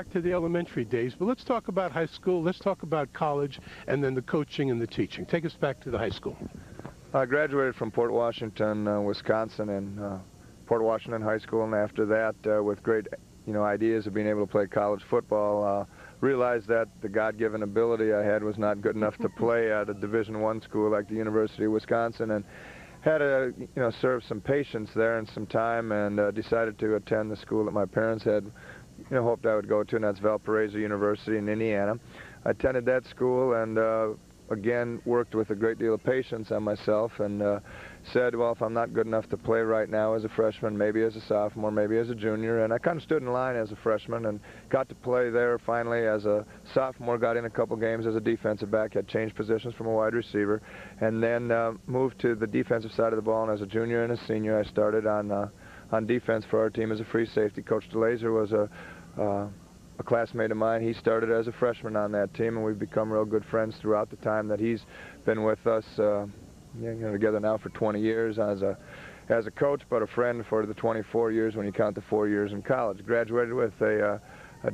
back to the elementary days, but let's talk about high school, let's talk about college, and then the coaching and the teaching. Take us back to the high school. I graduated from Port Washington, Wisconsin, and Port Washington High School, and after that, with great, ideas of being able to play college football, realized that the God-given ability I had was not good enough to play at a Division I school like the University of Wisconsin, and had to, serve some patience there and some time, and decided to attend the school that my parents had, hoped I would go to, and that's Valparaiso University in Indiana. I attended that school and again worked with a great deal of patience on myself, and said, well, if I'm not good enough to play right now as a freshman, maybe as a sophomore, maybe as a junior, and I kind of stood in line as a freshman and got to play there finally as a sophomore, got in a couple games as a defensive back, had changed positions from a wide receiver, and then moved to the defensive side of the ball, and as a junior and a senior I started on defense for our team as a free safety. Coach DeLazer was a classmate of mine. He started as a freshman on that team, and we've become real good friends throughout the time that he's been with us, together now for 20 years as a coach, but a friend for the 24 years when you count the 4 years in college. Graduated with a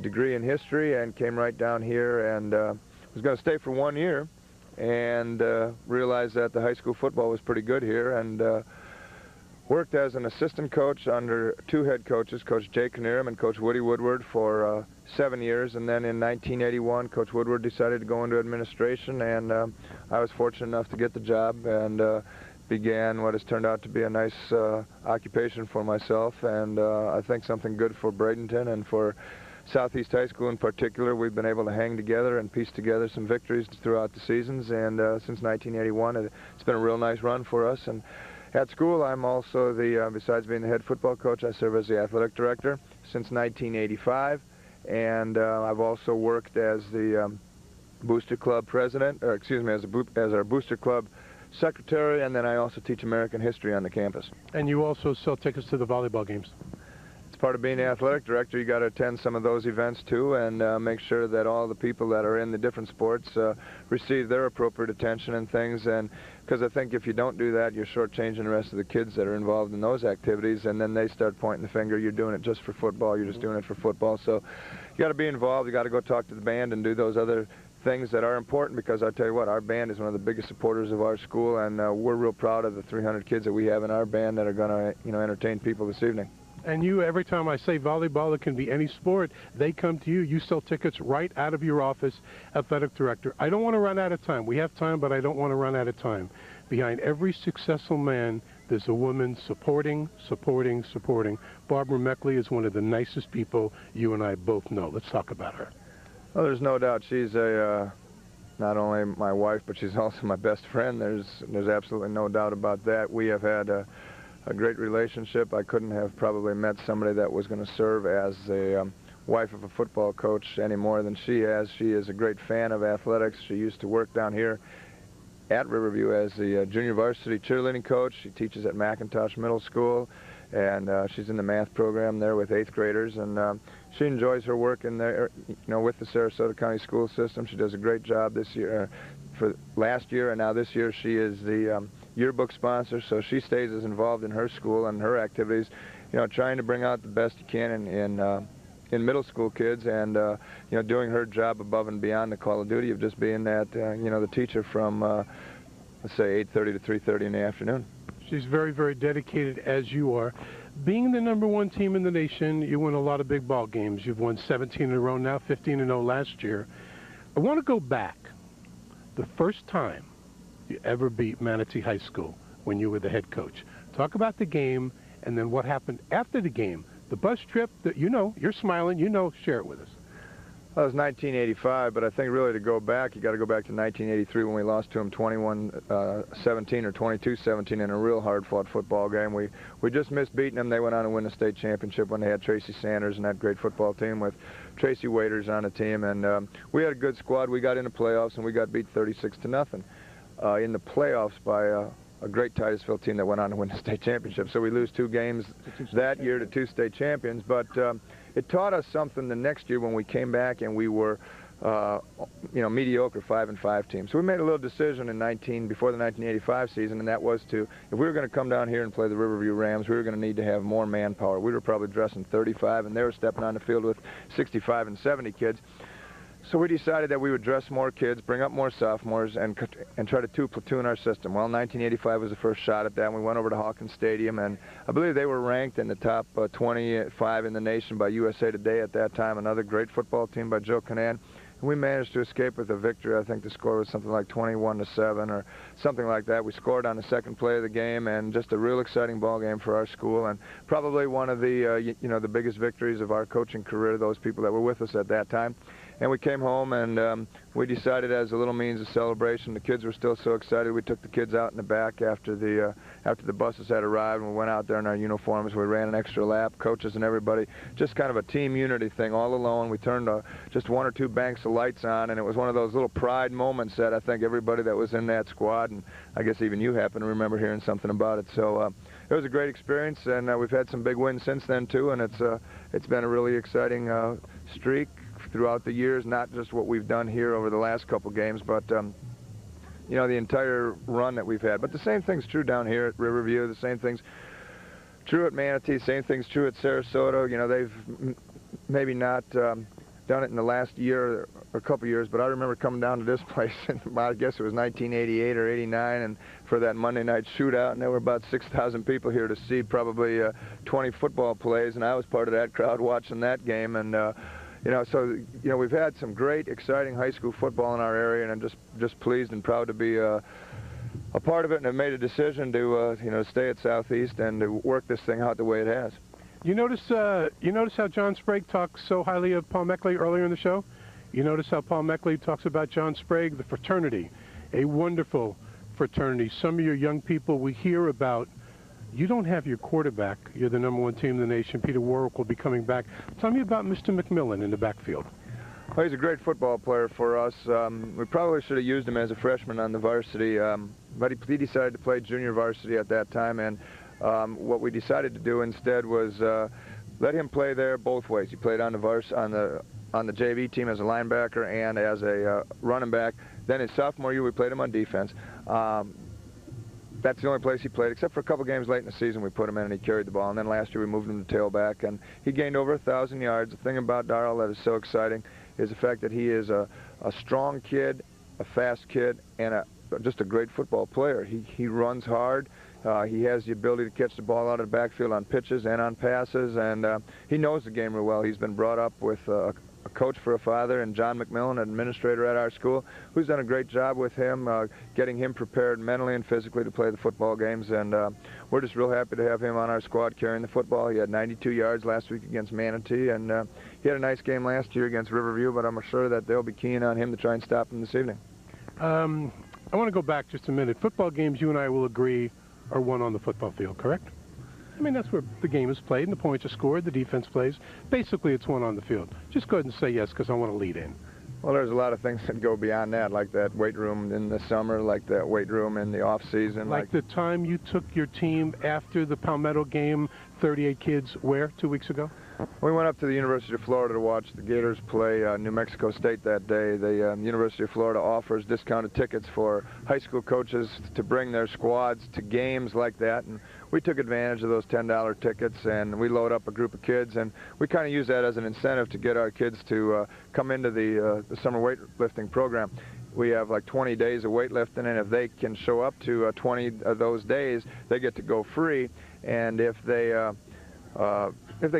degree in history and came right down here, and was going to stay for 1 year, and realized that the high school football was pretty good here, and worked as an assistant coach under two head coaches, Coach Jay Knierim and Coach Woody Woodward, for 7 years, and then in 1981 Coach Woodward decided to go into administration, and I was fortunate enough to get the job, and began what has turned out to be a nice occupation for myself, and I think something good for Bradenton and for Southeast High School in particular. We've been able to hang together and piece together some victories throughout the seasons, and since 1981 it's been a real nice run for us. And at school, I'm also besides being the head football coach, I serve as the athletic director since 1985, and I've also worked as the booster club president, or excuse me, as our booster club secretary, and then I also teach American history on the campus. And you also sell tickets to the volleyball games. It's part of being the athletic director. You got to attend some of those events too, and make sure that all the people that are in the different sports receive their appropriate attention and things, and because I think if you don't do that, you're shortchanging the rest of the kids that are involved in those activities, and then they start pointing the finger, you're doing it just for football, you're just doing it for football. So you got to be involved, you got to go talk to the band and do those other things that are important, because I'll tell you what, our band is one of the biggest supporters of our school, and we're real proud of the 300 kids that we have in our band that are going to entertain people this evening. And you, every time I say volleyball, it can be any sport, they come to you. You sell tickets right out of your office, athletic director. I don't want to run out of time. We have time, but I don't want to run out of time. Behind every successful man, there's a woman supporting. Barbara Meckley is one of the nicest people you and I both know. Let's talk about her. Well, there's no doubt she's not only my wife, but she's also my best friend. There's absolutely no doubt about that. We have had a great relationship. I couldn't have probably met somebody that was going to serve as a wife of a football coach any more than she has. She is a great fan of athletics. She used to work down here at Riverview as the junior varsity cheerleading coach. She teaches at McIntosh Middle School, and she's in the math program there with 8th graders, and she enjoys her work in there, with the Sarasota County school system. She does a great job this year, for last year, and now this year she is the yearbook sponsor, so she stays as involved in her school and her activities, trying to bring out the best you can in middle school kids, and doing her job above and beyond the call of duty of just being that the teacher from let's say 8:30 to 3:30 in the afternoon. She's very, very dedicated, as you are. Being the #1 team in the nation, you win a lot of big ball games. You've won 17 in a row now, 15-0 last year. I want to go back. The first time you ever beat Manatee High School when you were the head coach. Talk about the game, and then what happened after the game. The bus trip that you're smiling, share it with us. Well, it was 1985, but I think really to go back, you got to go back to 1983 when we lost to them 21-17 or 22-17 in a real hard-fought football game. We just missed beating them. They went on to win the state championship when they had Tracy Sanders and that great football team with Tracy Waiters on the team, and we had a good squad. We got into playoffs, and we got beat 36-0 in the playoffs by a great Titusville team that went on to win the state championship. So we lose 2 games that year to 2 state champions, but it taught us something the next year when we came back and we were mediocre 5-5 team. So we made a little decision before the 1985 season, and that was if we were going to come down here and play the Riverview Rams, we were going to need to have more manpower. We were probably dressing 35, and they were stepping on the field with 65 and 70 kids. So we decided that we would dress more kids, bring up more sophomores, and try to two-platoon our system. Well, 1985 was the first shot at that, and we went over to Hawkins Stadium, and I believe they were ranked in the top 25 in the nation by USA Today at that time, another great football team by Joe Canan. And we managed to escape with a victory. I think the score was something like 21-7 or something like that. We scored on the second play of the game, and just a real exciting ball game for our school, and probably one of the the biggest victories of our coaching career, those people that were with us at that time. And we came home, and we decided as a little means of celebration. The kids were still so excited. We took the kids out in the back after the buses had arrived, and we went out there in our uniforms. We ran an extra lap, coaches and everybody, just kind of a team unity thing all alone. We turned just one or two banks of lights on, and it was one of those little pride moments that I think everybody that was in that squad, and I guess even you happen to remember hearing something about it. So it was a great experience, and we've had some big wins since then too, and it's been a really exciting streak throughout the years, not just what we've done here over the last couple games, but the entire run that we've had. But the same thing's true down here at Riverview, the same thing's true at Manatee, same thing's true at Sarasota. They've maybe not done it in the last year or a couple years, but I remember coming down to this place, and I guess it was 1988 or 89, and for that Monday night shootout, and there were about 6,000 people here to see probably 20 football plays, and I was part of that crowd watching that game, and we've had some great, exciting high school football in our area, and I'm just pleased and proud to be a part of it, and have made a decision to stay at Southeast and to work this thing out the way it has. You notice how John Sprague talks so highly of Paul Meckley earlier in the show? You notice how Paul Meckley talks about John Sprague, the fraternity, a wonderful fraternity. Some of your young people we hear about. You don't have your quarterback. You're the #1 team in the nation. Peter Warrick will be coming back. Tell me about Mr. McMillan in the backfield. Well, he's a great football player for us. We probably should have used him as a freshman on the varsity, but he decided to play junior varsity at that time, and what we decided to do instead was let him play there both ways. He played on the JV team as a linebacker and as a running back. Then his sophomore year, we played him on defense. That's the only place he played, except for a couple games late in the season we put him in and he carried the ball. And then last year we moved him to tailback, and he gained over 1,000 yards. The thing about Darrell that is so exciting is the fact that he is a strong kid, a fast kid, and just a great football player. He runs hard. He has the ability to catch the ball out of the backfield on pitches and on passes, and he knows the game real well. He's been brought up with a coach for a father, and John McMillan, an administrator at our school, who's done a great job with him, getting him prepared mentally and physically to play the football games, and we're just real happy to have him on our squad carrying the football. He had 92 yards last week against Manatee, and he had a nice game last year against Riverview, but I'm sure that they'll be keen on him to try and stop him this evening. I want to go back just a minute. Football games, you and I will agree, are won on the football field, correct? I mean, that's where the game is played and the points are scored, the defense plays. Basically, it's won on the field. Just go ahead and say yes, because I want to lead in. Well, there's a lot of things that go beyond that, like that weight room in the summer, like that weight room in the off-season. Like the time you took your team after the Palmetto game, 38 kids, where, 2 weeks ago? We went up to the University of Florida to watch the Gators play New Mexico State that day. The University of Florida offers discounted tickets for high school coaches to bring their squads to games like that, and we took advantage of those $10 tickets, and we load up a group of kids, and we kind of use that as an incentive to get our kids to come into the summer weightlifting program. We have like 20 days of weightlifting, and if they can show up to 20 of those days, they get to go free, and if they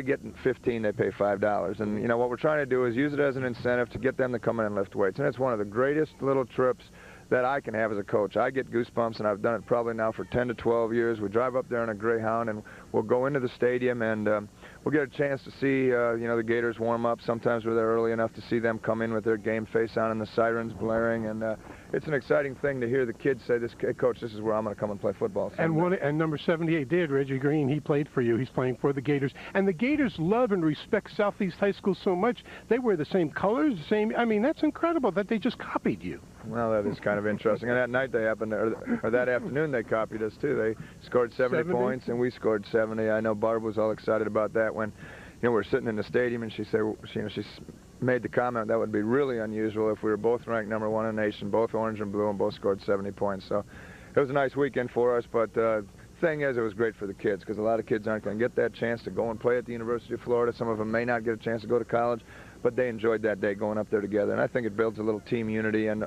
get 15, they pay $5. And, what we're trying to do is use it as an incentive to get them to come in and lift weights. And it's one of the greatest little trips that I can have as a coach. I get goosebumps, and I've done it probably now for 10 to 12 years. We drive up there in a Greyhound, and we'll go into the stadium, and we'll get a chance to see, the Gators warm up. Sometimes we're there early enough to see them come in with their game face on and the sirens blaring, and it's an exciting thing to hear the kids say, "Hey, Coach, this is where I'm going to come and play football." And number 78 did, Reggie Green. He played for you. He's playing for the Gators. And the Gators love and respect Southeast High School so much. They wear the same colors, I mean, that's incredible that they just copied you. Well, that is kind of interesting. And that night they happened, or that afternoon they copied us too. They scored 70 points, and we scored 70. I know Barb was all excited about that when, we're sitting in the stadium, and she said, she made the comment that would be really unusual if we were both ranked #1 in the nation, both orange and blue, and both scored 70 points. So it was a nice weekend for us, but the thing is, it was great for the kids, because a lot of kids aren't going to get that chance to go and play at the University of Florida. Some of them may not get a chance to go to college, but they enjoyed that day going up there together, and I think it builds a little team unity, and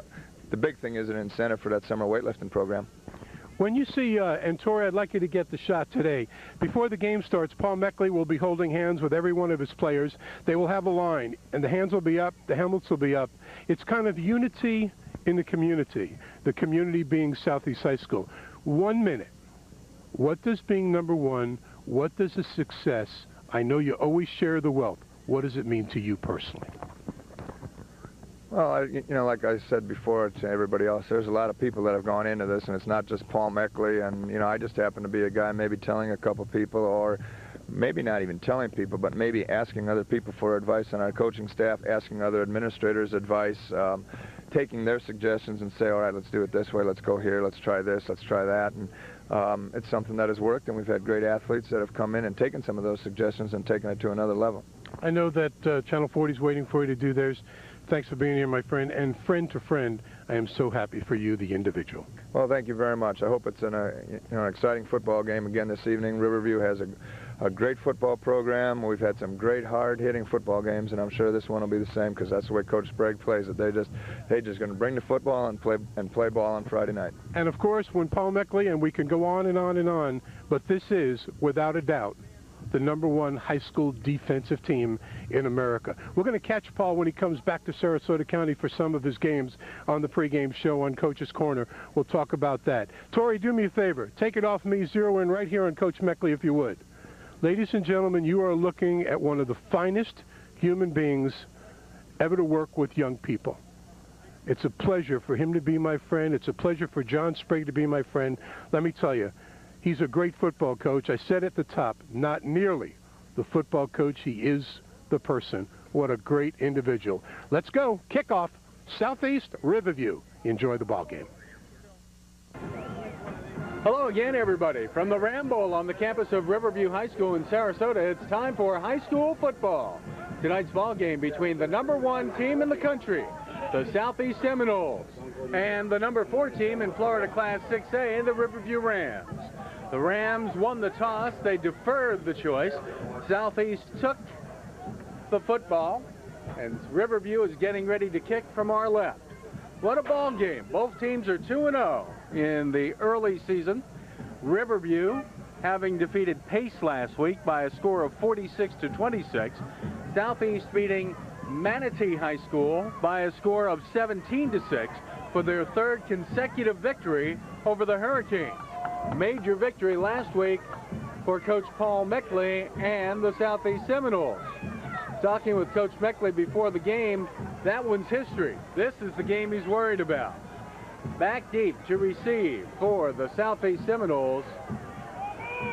the big thing is an incentive for that summer weightlifting program. When you see, and Tori, I'd like you to get the shot today. Before the game starts, Paul Meckley will be holding hands with every one of his players. They will have a line, and the hands will be up, the helmets will be up. It's kind of unity in the community being Southeast High School. 1 minute. What does being #1, what does a success, I know you always share the wealth, what does it mean to you personally? Well, you know, like I said before to everybody else, there's a lot of people that have gone into this, and it's not just Paul Meckley, and, you know, I just happen to be a guy maybe telling a couple people, or maybe not even telling people, but maybe asking other people for advice on our coaching staff, asking other administrators advice, taking their suggestions and say, all right, let's do it this way, let's go here, let's try this, let's try that. And it's something that has worked, and we've had great athletes that have come in and taken some of those suggestions and taken it to another level. I know that Channel 40 is waiting for you to do theirs. Thanks for being here, my friend. And friend to friend, I am so happy for you, the individual. Well, thank you very much. I hope it's an exciting football game again this evening. Riverview has a great football program. We've had some great hard-hitting football games, and I'm sure this one will be the same, because that's the way Coach Sprague plays it. They're just going to bring the football and play ball on Friday night. And of course, when Paul Meckley, and we can go on and on and on, but this is, without a doubt, the #1 high school defensive team in America. We're going to catch Paul when he comes back to Sarasota County for some of his games on the pregame show on Coach's Corner. We'll talk about that. Tori, do me a favor. Take it off me, zero in right here on Coach Meckley, if you would. Ladies and gentlemen, you are looking at one of the finest human beings ever to work with young people. It's a pleasure for him to be my friend. It's a pleasure for John Sprague to be my friend. Let me tell you, he's a great football coach. I said at the top, not nearly the football coach. He is the person. What a great individual. Let's go. Kickoff, Southeast Riverview. Enjoy the ball game. Hello again, everybody. From the Ram Bowl on the campus of Riverview High School in Sarasota, it's time for high school football. Tonight's ball game between the #1 team in the country, the Southeast Seminoles, and the #4 team in Florida Class 6A, the Riverview Rams. The Rams won the toss. They deferred the choice. Southeast took the football, and Riverview is getting ready to kick from our left. What a ball game. Both teams are 2-0 in the early season. Riverview having defeated Pace last week by a score of 46-26. Southeast beating Manatee High School by a score of 17-6 for their third consecutive victory over the Hurricanes. Major victory last week for Coach Paul Meckley and the Southeast Seminoles. Talking with Coach Meckley before the game, that one's history. This is the game he's worried about. Back deep to receive for the Southeast Seminoles,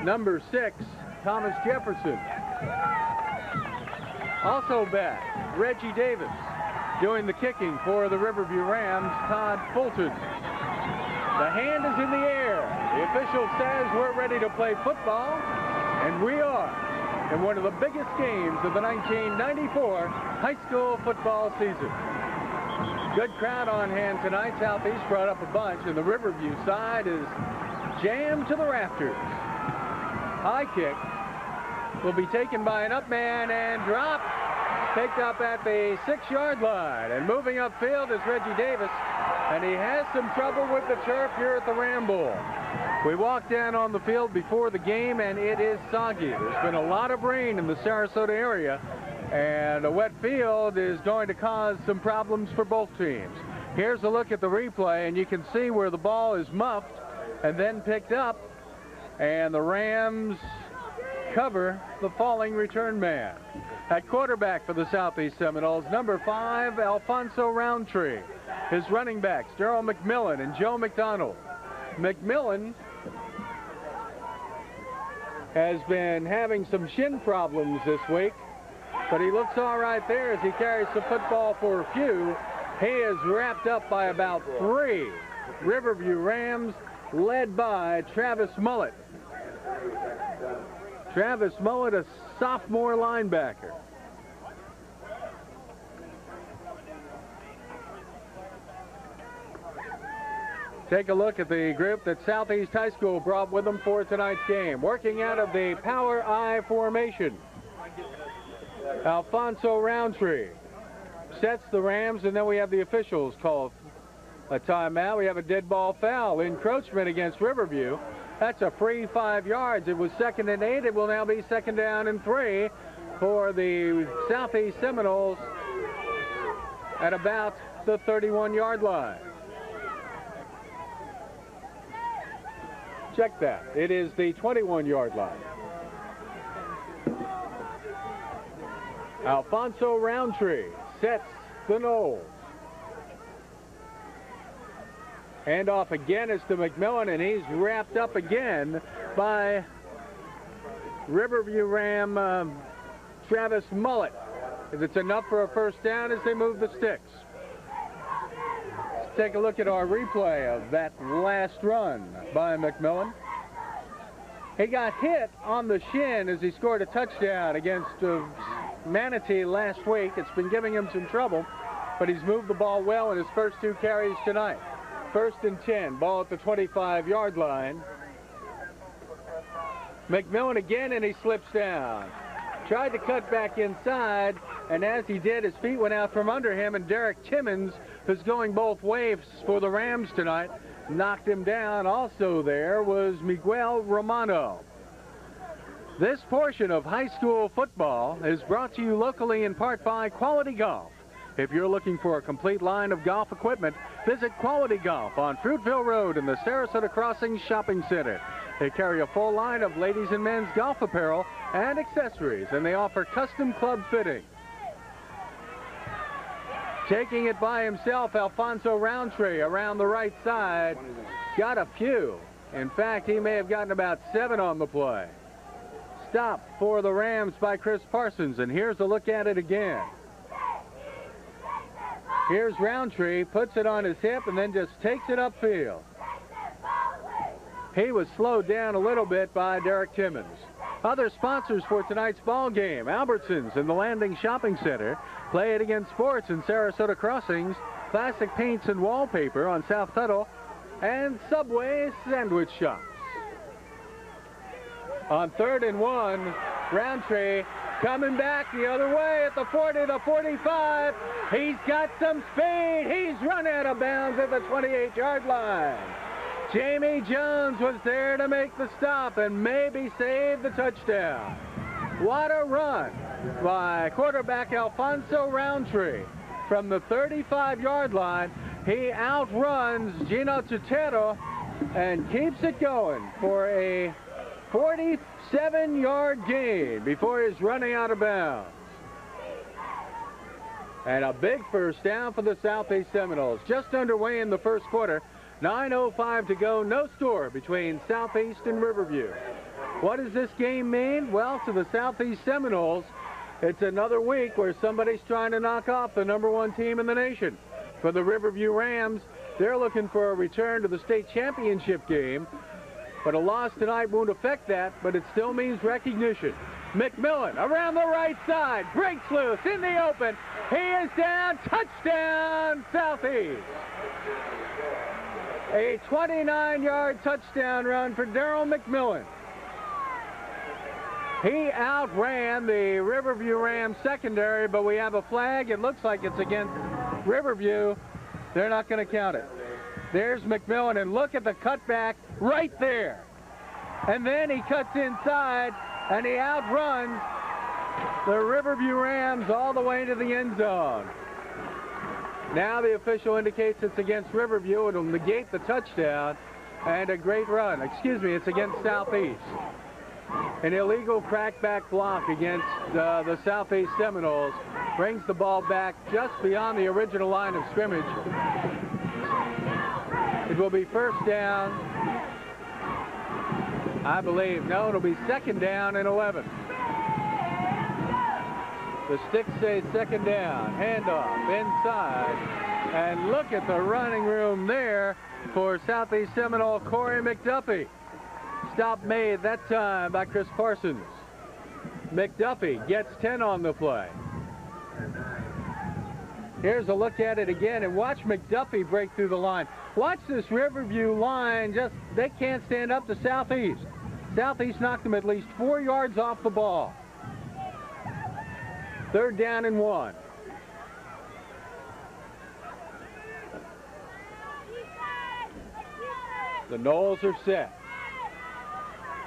#6, Thomas Jefferson. Also back, Reggie Davis. Doing the kicking for the Riverview Rams, Todd Fulton. The hand is in the air. The official says we're ready to play football, and we are, in one of the biggest games of the 1994 high school football season. Good crowd on hand tonight. Southeast brought up a bunch, and the Riverview side is jammed to the rafters. High kick will be taken by an up man and dropped. Picked up at the 6-yard line, and moving upfield is Reggie Davis, and he has some trouble with the turf here at the Ram Bowl. We walked down on the field before the game, and it is soggy. There's been a lot of rain in the Sarasota area, and a wet field is going to cause some problems for both teams. Here's a look at the replay, and you can see where the ball is muffed and then picked up, and the Rams cover the falling return man. At quarterback for the Southeast Seminoles, #5, Alfonso Roundtree. His running backs, Darrell McMillan and Joe McDonald. McMillan has been having some shin problems this week, but he looks all right there as he carries the football for a few. He is wrapped up by about 3 Riverview Rams, led by Travis Mullet. Travis Mullet, a sophomore linebacker. Take a look at the group that Southeast High School brought with them for tonight's game. Working out of the Power I formation, Alfonso Roundtree sets the Rams, and then we have the officials call a timeout. We have a dead ball foul, encroachment against Riverview. That's a free 5 yards. It was 2nd and 8. It will now be 2nd down and 3 for the Southeast Seminoles at about the 31-yard line. Check that. It is the 21-yard line. Alfonso Roundtree sets the Noles. Hand off again is to McMillan, and he's wrapped up again by Riverview Ram Travis Mullet. If it's enough for a first down as they move the sticks. Let's take a look at our replay of that last run by McMillan. He got hit on the shin as he scored a touchdown against Manatee last week. It's been giving him some trouble, but he's moved the ball well in his first 2 carries tonight. 1st and 10, ball at the 25-yard line. McMillan again, and he slips down. Tried to cut back inside, and as he did, his feet went out from under him, and Derek Timmons, who's going both ways for the Rams tonight, knocked him down. Also there was Miguel Romano. This portion of high school football is brought to you locally in part by Quality Golf. If you're looking for a complete line of golf equipment, visit Quality Golf on Fruitville Road in the Sarasota Crossings Shopping Center. They carry a full line of ladies and men's golf apparel and accessories, and they offer custom club fitting. Taking it by himself, Alfonso Roundtree around the right side. Got a few. In fact, he may have gotten about 7 on the play. Stop for the Rams by Chris Parsons, and here's a look at it again. Here's Roundtree, puts it on his hip, and then just takes it upfield. He was slowed down a little bit by Derek Timmons. Other sponsors for tonight's ball game: Albertsons in the Landing Shopping Center, Play It Again Sports in Sarasota Crossings, Classic Paints and Wallpaper on South Tuttle, and Subway Sandwich Shops. On 3rd and 1, Roundtree coming back the other way at the 40, the 45. He's got some speed. He's run out of bounds at the 28-yard line. Jamie Jones was there to make the stop and maybe save the touchdown. What a run by quarterback Alfonso Roundtree. From the 35-yard line, he outruns Gino Tutero and keeps it going for a 47-yard gain before he's running out of bounds. And a big first down for the Southeast Seminoles. Just underway in the first quarter. 9:05 to go. No score between Southeast and Riverview. What does this game mean? Well, to the Southeast Seminoles, it's another week where somebody's trying to knock off the #1 team in the nation. For the Riverview Rams, they're looking for a return to the state championship game. But a loss tonight won't affect that, but it still means recognition. McMillan around the right side, breaks loose in the open. He is down, touchdown, Southeast. A 29-yard touchdown run for Darryl McMillan. He outran the Riverview Rams secondary, but we have a flag. It looks like it's against Riverview. They're not going to count it. There's McMillan, and look at the cutback right there. And then he cuts inside, and he outruns the Riverview Rams all the way to the end zone. Now the official indicates it's against Riverview. It'll negate the touchdown, and a great run. Excuse me, it's against Southeast. An illegal crackback block against the Southeast Seminoles brings the ball back just beyond the original line of scrimmage. It will be first down, I believe. No, it'll be 2nd down and 11. The sticks say 2nd down. Handoff inside. And look at the running room there for Southeast Seminole Corey McDuffie. Stop made that time by Chris Parsons. McDuffie gets 10 on the play. Here's a look at it again, and watch McDuffie break through the line. Watch this Riverview line. They can't stand up to Southeast. Southeast knocked them at least 4 yards off the ball. 3rd down and 1. The Noles are set.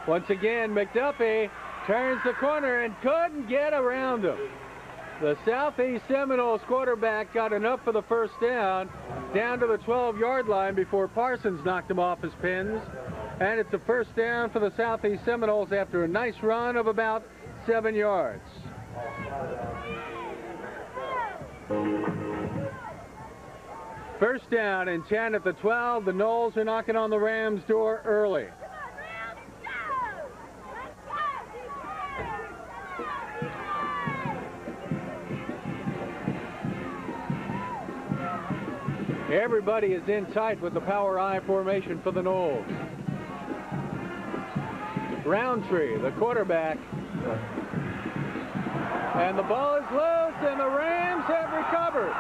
Once again, McDuffie turns the corner and couldn't get around him. The Southeast Seminoles quarterback got enough for the first down to the 12-yard line before Parsons knocked him off his pins. And it's a first down for the Southeast Seminoles after a nice run of about 7 yards. First down and 10 at the 12. The Noles are knocking on the Rams' door early. Everybody is in tight with the power I formation for the Noles. Roundtree, the quarterback. And the ball is loose, and the Rams have recovered.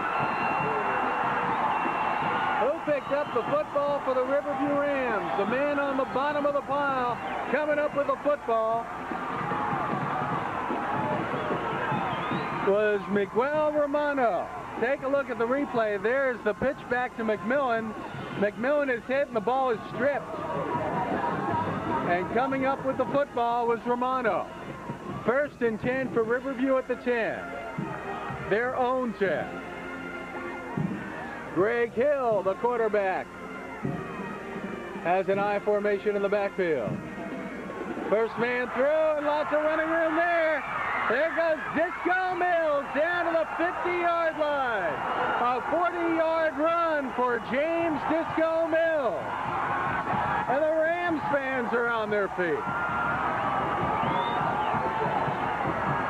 Who picked up the football for the Riverview Rams? The man on the bottom of the pile coming up with the football was Miguel Romano. Take a look at the replay. There's the pitch back to McMillan. McMillan is hit and the ball is stripped. And coming up with the football was Romano. 1st and 10 for Riverview at the 10. Their own 10. Greg Hill, the quarterback, has an I formation in the backfield. First man through and lots of running room there. There goes Disco Mills down to the 50-yard line. A 40-yard run for James Disco Mills. And the Rams fans are on their feet.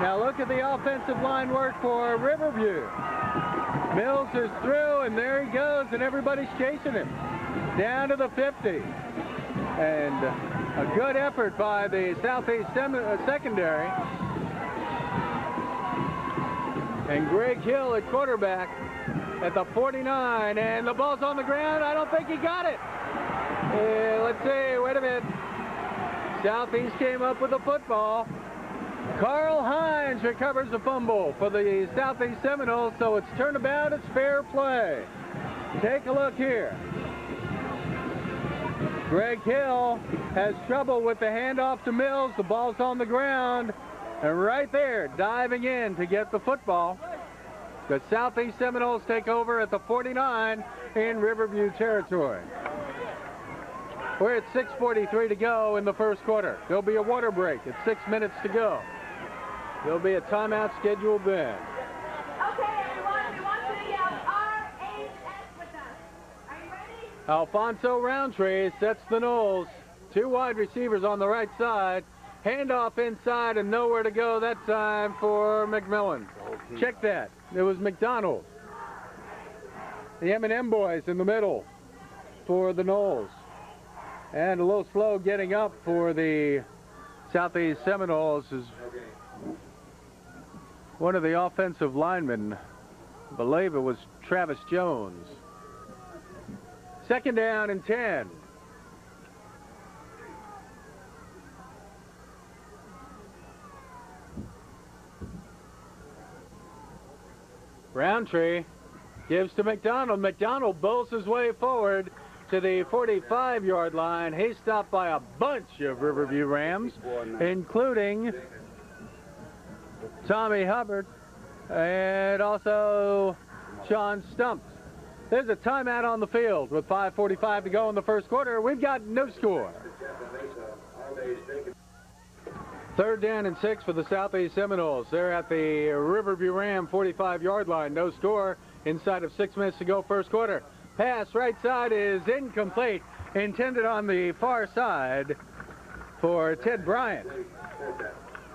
Now look at the offensive line work for Riverview. Mills is through, and there he goes, and everybody's chasing him. Down to the 50. And a good effort by the Southeast secondary. And Greg Hill at quarterback at the 49, and the ball's on the ground. I don't think he got it. Let's see, wait a minute. Southeast came up with the football. Carl Hines recovers the fumble for the Southeast Seminoles, so it's turnabout, it's fair play. Take a look here. Greg Hill has trouble with the handoff to Mills. The ball's on the ground. And right there, diving in to get the football. The Southeast Seminoles take over at the 49 in Riverview territory. We're at 6:43 to go in the first quarter. There'll be a water break at 6 minutes to go. There'll be a timeout scheduled then. Okay, everyone, we want you to yell RHS with us. Are you ready? Alfonso Roundtree sets the Noles. 2 wide receivers on the right side. Handoff inside and nowhere to go that time for McMillan. Check that. It was McDonald. The M&M boys in the middle for the Noles. And a little slow getting up for the Southeast Seminoles is one of the offensive linemen. I believe it was Travis Jones. 2nd down and 10. Roundtree gives to McDonald. McDonald bolts his way forward to the 45-yard line. He's stopped by a bunch of Riverview Rams, including Tommy Hubbard and also Sean Stumps. There's a timeout on the field with 5:45 to go in the first quarter. We've got no score. 3rd down and 6 for the Southeast Seminoles. They're at the Riverview Ram 45-yard line. No score inside of 6 minutes to go first quarter. Pass right side is incomplete. Intended on the far side for Ted Bryant.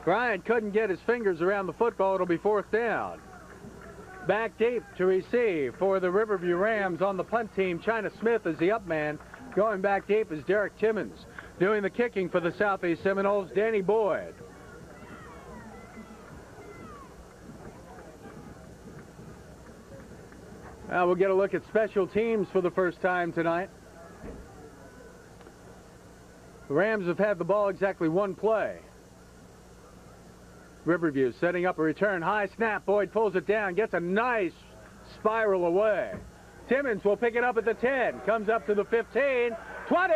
Bryant couldn't get his fingers around the football. It'll be 4th down. Back deep to receive for the Riverview Rams on the punt team. China Smith is the up man. Going back deep is Derek Timmons. Doing the kicking for the Southeast Seminoles, Danny Boyd. We'll get a look at special teams for the first time tonight. The Rams have had the ball exactly one play. Riverview setting up a return. High snap. Boyd pulls it down. Gets a nice spiral away. Timmons will pick it up at the 10. Comes up to the 15. 20.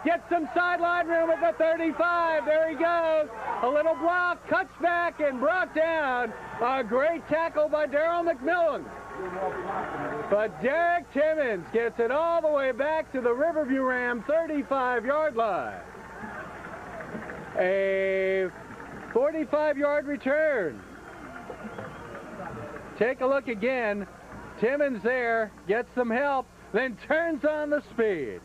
Gets some sideline room at the 35. There he goes. A little block. Cuts back and brought down. A great tackle by Darryl McMillan. But Derek Timmons gets it all the way back to the Riverview Ram 35-yard line. A 45-yard return. Take a look again. Timmons there, gets some help, then turns on the speed.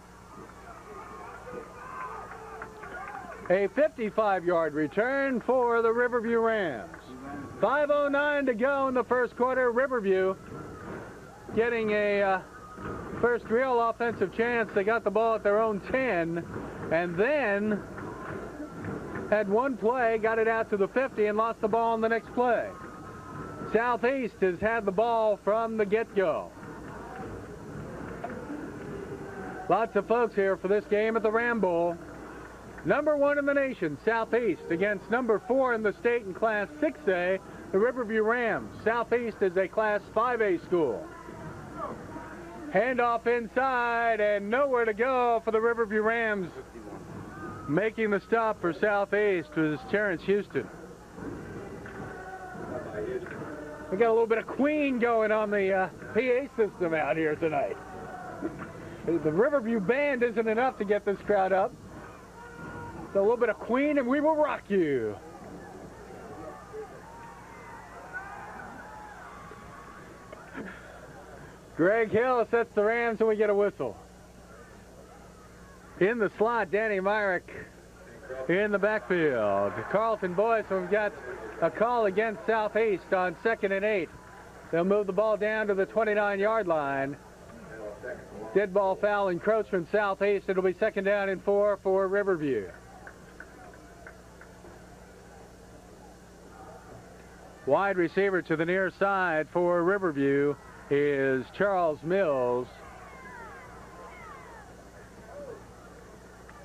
A 55-yard return for the Riverview Rams. 5:09 to go in the first quarter. Riverview getting a first real offensive chance. They got the ball at their own 10, and then had one play, got it out to the 50, and lost the ball on the next play. Southeast has had the ball from the get-go. Lots of folks here for this game at the Ram Bowl. Number 1 in the nation, Southeast, against number 4 in the state in Class 6A, the Riverview Rams. Southeast is a Class 5A school. Handoff inside, and nowhere to go for the Riverview Rams. Making the stop for Southeast was Terrence Houston. We got a little bit of Queen going on the PA system out here tonight. The Riverview band isn't enough to get this crowd up. So a little bit of Queen and we will rock you. Greg Hill sets the Rams and we get a whistle. In the slot, Danny Myrick in the backfield. Carlton Boyce, we've got a call against Southeast on 2nd and 8. They'll move the ball down to the 29-yard line. Dead ball foul encroachment Southeast. It'll be 2nd down and 4 for Riverview. Wide receiver to the near side for Riverview is Charles Mills.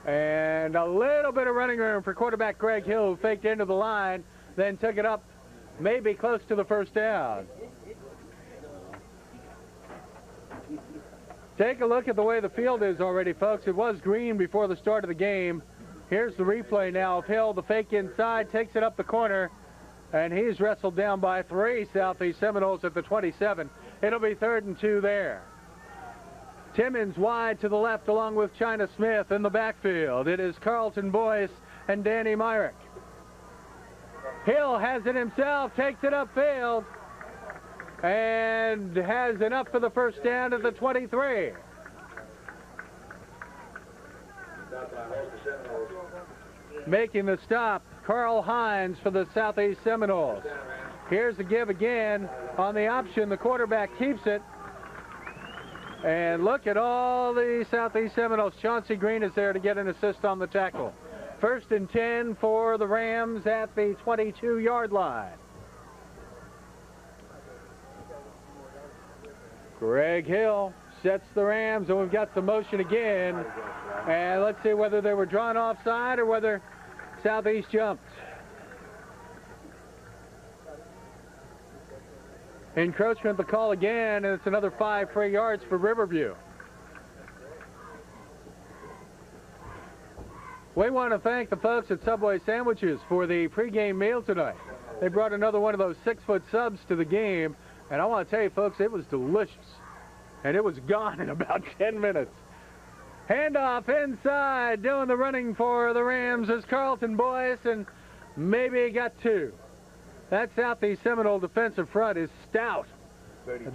And a little bit of running room for quarterback Greg Hill, who faked into the line, then took it up maybe close to the first down. Take a look at the way the field is already, folks. It was green before the start of the game. Here's the replay now of Hill. The fake inside, takes it up the corner, and he's wrestled down by 3 Southeast Seminoles at the 27. It'll be 3rd and 2 there. Timmons wide to the left along with China Smith in the backfield. It is Carlton Boyce and Danny Myrick. Hill has it himself, takes it upfield, and has enough for the first down at the 23. Making the stop, Carl Hines for the Southeast Seminoles. Here's the give again on the option. The quarterback keeps it. And look at all the Southeast Seminoles. Chauncey Green is there to get an assist on the tackle. 1st and 10 for the Rams at the 22-yard line. Greg Hill sets the Rams, and we've got some motion again. And let's see whether they were drawn offside or whether Southeast jumped. Encroachment, the call again, and it's another 5 free yards for Riverview. We want to thank the folks at Subway Sandwiches for the pregame meal tonight. They brought another one of those 6-foot subs to the game, and I want to tell you, folks, it was delicious. And it was gone in about 10 minutes. Handoff inside, doing the running for the Rams is Carlton Boyce, and maybe he got 2. That Southeast Seminole defensive front is stout.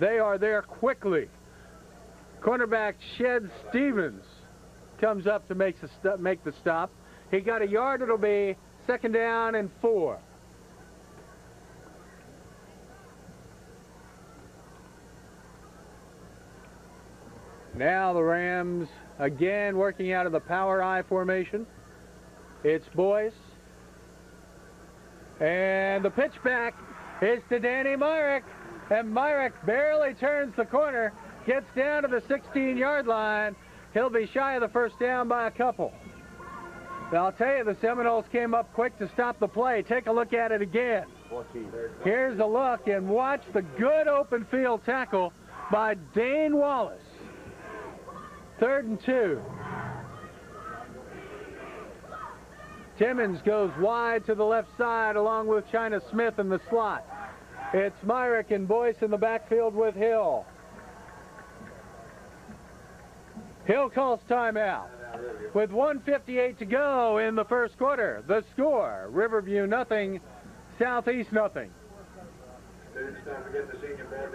They are there quickly. Cornerback Shed Stevens comes up to make the stop. He got a yard. It'll be 2nd down and 4. Now the Rams again working out of the power I formation. It's Boyce. And the pitch back is to Danny Myrick. And Myrick barely turns the corner. gets down to the 16-yard line. He'll be shy of the first down by a couple. But I'll tell you, the Seminoles came up quick to stop the play. Take a look at it again. Here's a look, and watch the good open field tackle by Dane Wallace. 3rd and 2. Timmons goes wide to the left side along with China Smith in the slot. It's Myrick and Boyce in the backfield with Hill. Hill calls timeout. With 1:58 to go in the first quarter, the score, Riverview nothing, Southeast nothing.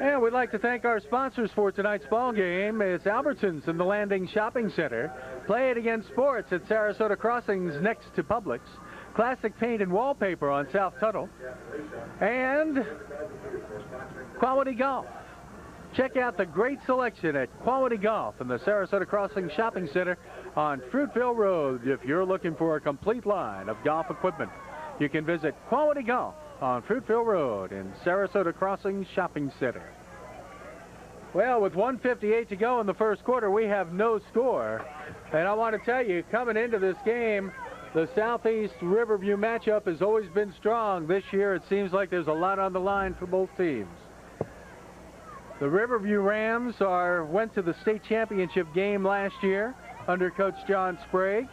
And we'd like to thank our sponsors for tonight's ball game. It's Albertsons in the Landing Shopping Center. Play It Again Sports at Sarasota Crossings next to Publix. Classic Paint and Wallpaper on South Tuttle. And Quality Golf. Check out the great selection at Quality Golf in the Sarasota Crossings Shopping Center on Fruitville Road. If you're looking for a complete line of golf equipment, you can visit Quality Golf on Fruitville Road in Sarasota Crossings Shopping Center. Well, with 1:58 to go in the first quarter, we have no score. And I want to tell you, coming into this game, the Southeast Riverview matchup has always been strong. This year, it seems like there's a lot on the line for both teams. The Riverview Rams went to the state championship game last year under Coach John Sprague.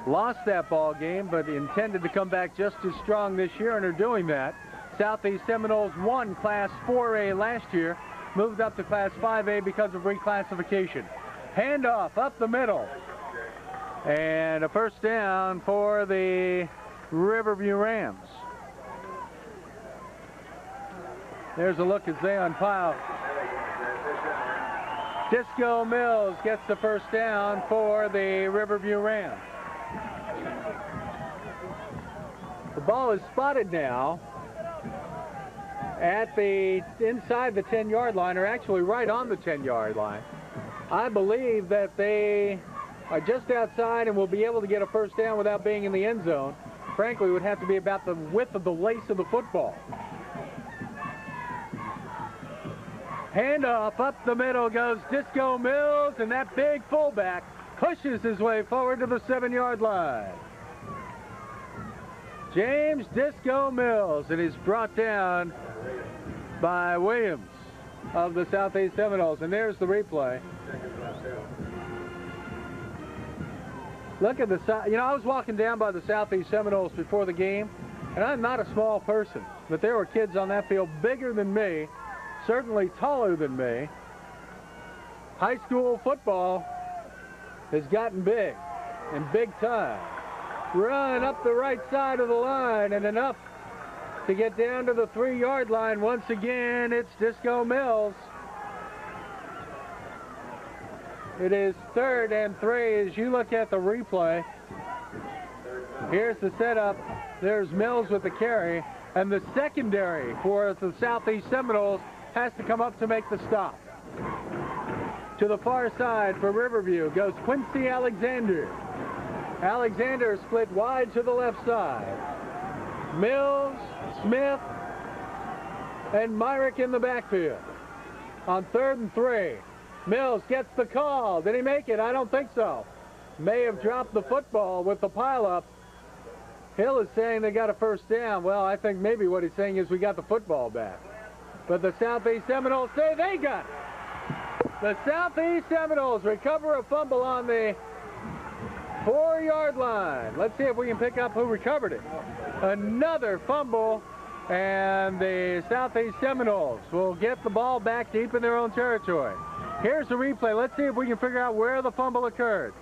Lost that ball game, but intended to come back just as strong this year and are doing that. Southeast Seminoles won Class 4A last year, moved up to Class 5A because of reclassification. Handoff up the middle. And a first down for the Riverview Rams. There's a look as they unpile. Disco Mills gets the first down for the Riverview Rams. The ball is spotted now at inside the 10-yard line, or actually right on the 10-yard line. I believe that they are just outside and will be able to get a first down without being in the end zone. Frankly, it would have to be about the width of the lace of the football. Handoff up the middle goes Disco Mills, and that big fullback pushes his way forward to the 7-yard line. James Disco Mills, and he's brought down by Williams of the Southeast Seminoles. And there's the replay. Look at the side. You know, I was walking down by the Southeast Seminoles before the game, and I'm not a small person, but there were kids on that field bigger than me, certainly taller than me. High school football has gotten big, and big time. Run up the right side of the line, and enough to get down to the 3-yard line. Once again, it's Disco Mills. It is 3rd and 3 as you look at the replay. Here's the setup. There's Mills with the carry, and the secondary for the Southeast Seminoles has to come up to make the stop. To the far side for Riverview goes Quincy Alexander. Alexander split wide to the left side. Mills, Smith, and Myrick in the backfield. On 3rd and 3, Mills gets the call. Did he make it? I don't think so. May have dropped the football with the pileup. Hill is saying they got a first down. Well, I think maybe what he's saying is we got the football back. But the Southeast Seminoles say they got it. The Southeast Seminoles recover a fumble on the 4-yard line. Let's see if we can pick up who recovered it. Another fumble, and the Southeast Seminoles will get the ball back deep in their own territory. Here's the replay. Let's see if we can figure out where the fumble occurred.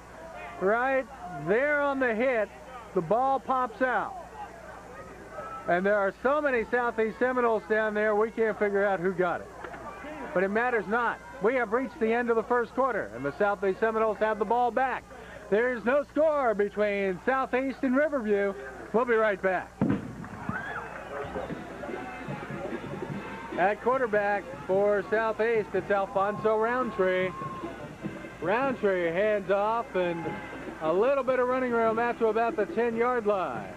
Right there on the hit, the ball pops out. And there are so many Southeast Seminoles down there, we can't figure out who got it. But it matters not. We have reached the end of the first quarter, and the Southeast Seminoles have the ball back. There's no score between Southeast and Riverview. We'll be right back. At quarterback for Southeast, it's Alfonso Roundtree. Roundtree hands off, and a little bit of running room out to about the 10-yard line.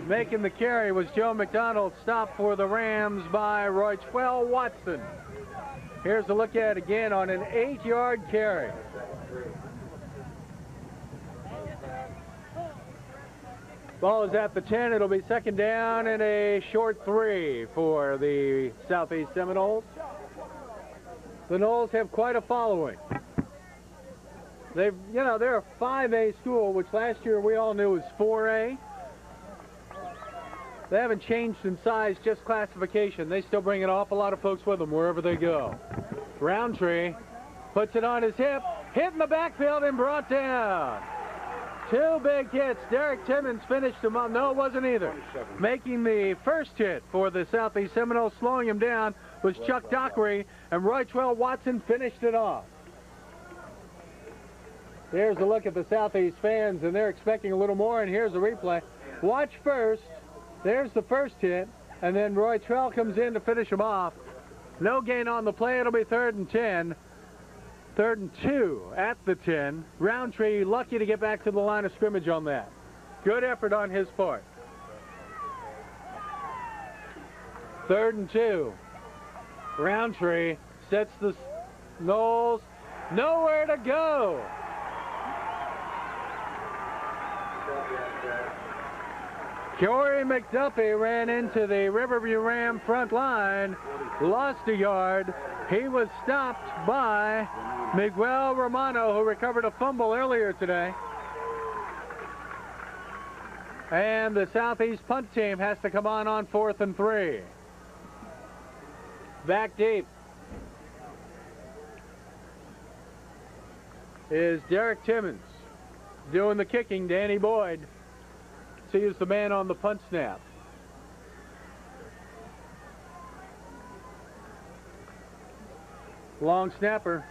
Making the carry was Joe McDonald, stopped for the Rams by Roychwell Watson. Here's a look at it again on an 8-yard carry. Ball is at the 10. It'll be second down and a short 3 for the Southeast Seminoles. The Noles have quite a following. They're a 5A school, which last year we all knew was 4A. They haven't changed in size, just classification. They still bring an awful lot of folks with them wherever they go. Roundtree puts it on his hip, hit in the backfield and brought down. 2 big hits. Derek Timmons finished him up. No, it wasn't either. Making the first hit for the Southeast Seminoles, slowing him down, was Chuck Dockery, and Roytrell Watson finished it off. There's a look at the Southeast fans, and they're expecting a little more, and here's a replay. Watch first. There's the first hit, and then Roytrell comes in to finish him off. No gain on the play. It'll be 3rd and 10. 3rd and 2 at the 10. Roundtree lucky to get back to the line of scrimmage on that. Good effort on his part. 3rd and 2. Roundtree sets the Noles nowhere to go. Corey McDuffie ran into the Riverview Ram front line, lost a yard. He was stopped by Miguel Romano, who recovered a fumble earlier today. And the Southeast punt team has to come on 4th and 3. Back deep is Derek Timmons. Doing the kicking, Danny Boyd. He is the man on the punt snap. Long snapper.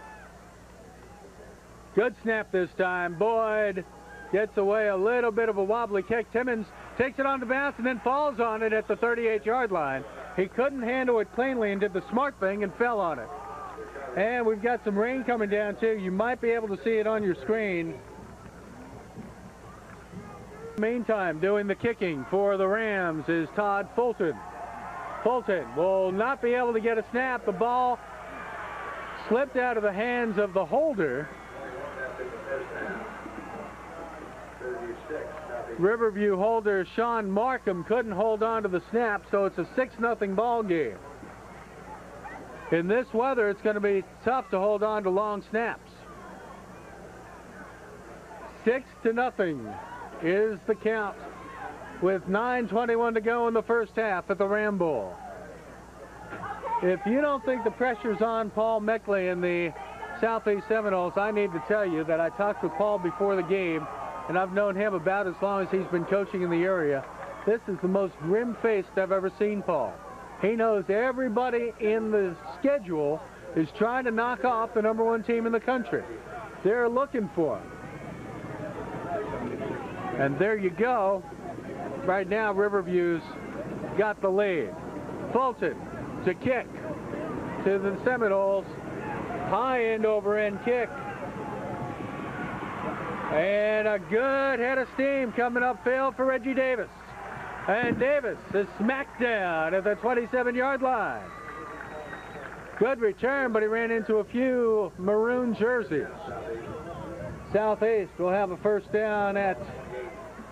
Good snap this time. Boyd gets away a little bit of a wobbly kick. Timmons takes it on the bounce and then falls on it at the 38-yard line. He couldn't handle it cleanly and did the smart thing and fell on it. And we've got some rain coming down too. You might be able to see it on your screen. Meantime, doing the kicking for the Rams is Todd Fulton. Fulton will not be able to get a snap. The ball slipped out of the hands of the holder. Riverview holder Sean Markham couldn't hold on to the snap, so it's a 6-0 ball game. In this weather, it's going to be tough to hold on to long snaps. 6-0 is the count with 9:21 to go in the first half at the Ram Bowl. If you don't think the pressure's on Paul Meckley and the Southeast Seminoles, I need to tell you that I talked with Paul before the game, and I've known him about as long as he's been coaching in the area. This is the most grim-faced I've ever seen Paul. He knows everybody in the schedule is trying to knock off the #1 team in the country. They're looking for him. And there you go. Right now, Riverview's got the lead. Fulton to kick to the Seminoles. High end over end kick. And a good head of steam coming upfield for Reggie Davis. And Davis is smacked down at the 27-yard line. Good return, but he ran into a few maroon jerseys. Southeast will have a first down at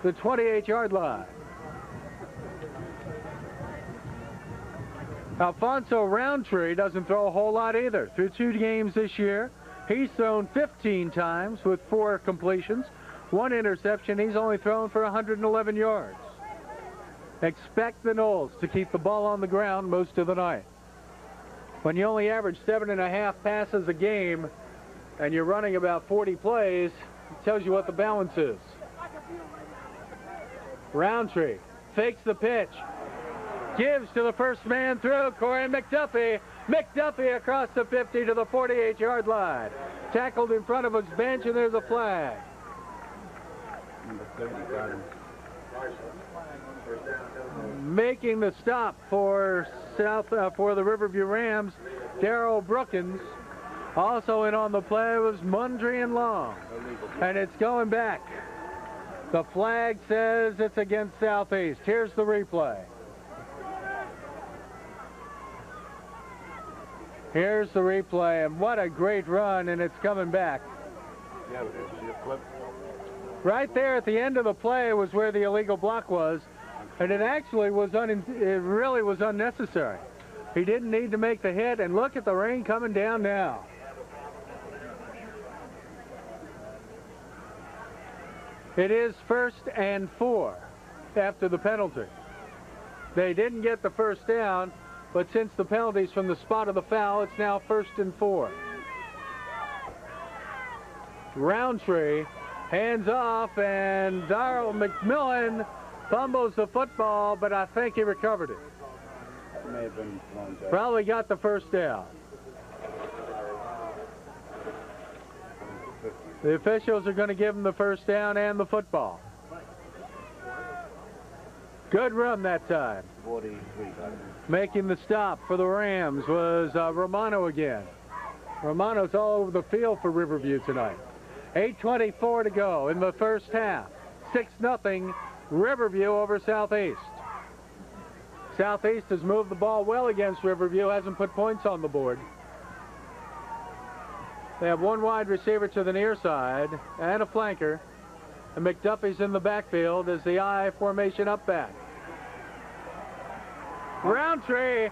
the 28-yard line. Alfonso Roundtree doesn't throw a whole lot either. Through 2 games this year, he's thrown 15 times with 4 completions, 1 interception. He's only thrown for 111 yards. Expect the Noles to keep the ball on the ground most of the night. When you only average 7.5 passes a game and you're running about 40 plays, it tells you what the balance is. Roundtree fakes the pitch, gives to the first man through, Corey McDuffie. McDuffie across the 50 to the 48-yard line. Tackled in front of his bench, and there's a flag. Making the stop for the Riverview Rams, Darrell Brookins. Also in on the play was Mundry and Long, and it's going back. The flag says it's against Southeast. Here's the replay. Here's the replay, and what a great run, and it's coming back. Right there at the end of the play was where the illegal block was, and it actually was it really was unnecessary. He didn't need to make the hit, and look at the rain coming down now. It is 1st and 4 after the penalty. They didn't get the first down, but since the penalty's from the spot of the foul, it's now 1st and 4. Roundtree hands off, and Darrell McMillan fumbles the football, but I think he recovered it. May have been thrown back. Probably got the first down. The officials are going to give him the first down and the football. Good run that time. 43. Making the stop for the Rams was Romano again. Romano's all over the field for Riverview tonight. 8:24 to go in the first half. 6-0 Riverview over Southeast. Southeast has moved the ball well against Riverview, hasn't put points on the board. They have one wide receiver to the near side and a flanker. And McDuffie's in the backfield as the I formation up back. Roundtree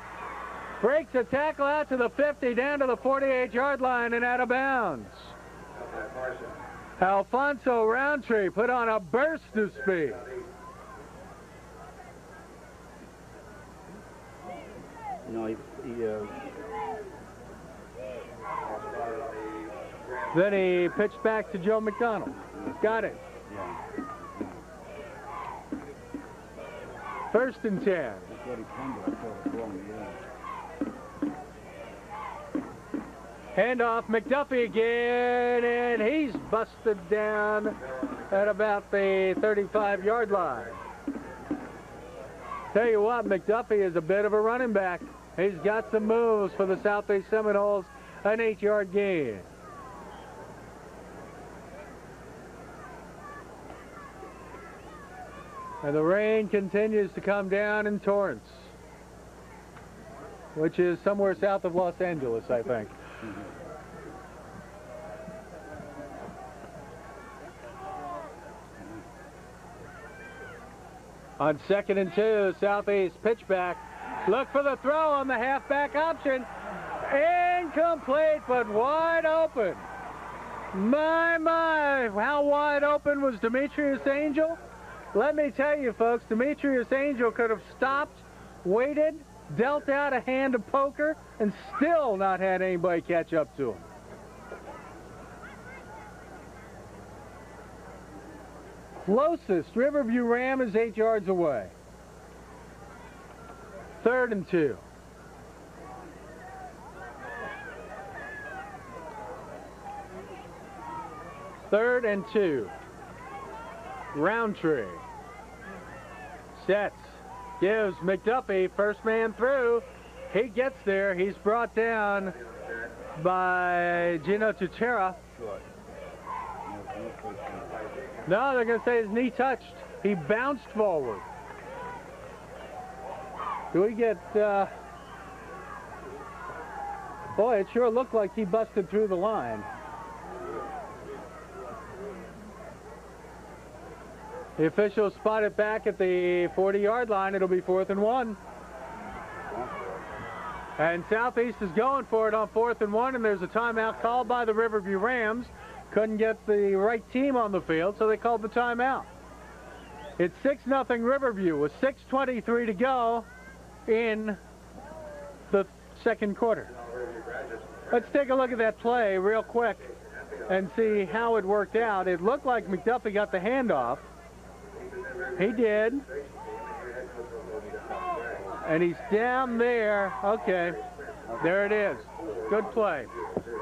breaks a tackle out to the 50, down to the 48-yard line and out of bounds. Alfonso Roundtree put on a burst of speed. No, Then he pitched back to Joe McDonald. Got it. yeah. 1st and 10. That's what he fumbled. I thought it was wrong, yeah. Handoff, McDuffie again, and he's busted down at about the 35-yard line. Tell you what, McDuffie is a bit of a running back. He's got some moves for the Southeast Seminoles, an 8-yard gain. And the rain continues to come down in torrents, which is somewhere south of Los Angeles, I think. On 2nd and 2, Southeast pitchback. Look for the throw on the halfback option. Incomplete, but wide open. My, how wide open was Demetrius Angel? Let me tell you, folks, Demetrius Angel could have stopped, waited, dealt out a hand of poker, and still not had anybody catch up to him. Closest Riverview Ram is 8 yards away. 3rd and 2. Third and 2. Roundtree sets, gives McDuffie first man through. He gets there. He's brought down by Gino Tutera. No, they're going to say his knee touched. He bounced forward. Do we get... boy, it sure looked like he busted through the line. The officials spot it back at the 40-yard line. It'll be 4th and 1. And Southeast is going for it on 4th and 1, and there's a timeout called by the Riverview Rams. Couldn't get the right team on the field, so they called the timeout. It's 6-0 Riverview with 6:23 to go in the second quarter. Let's take a look at that play real quick and see how it worked out. It looked like McDuffie got the handoff. He did. And he's down there. Okay, there it is. Good play.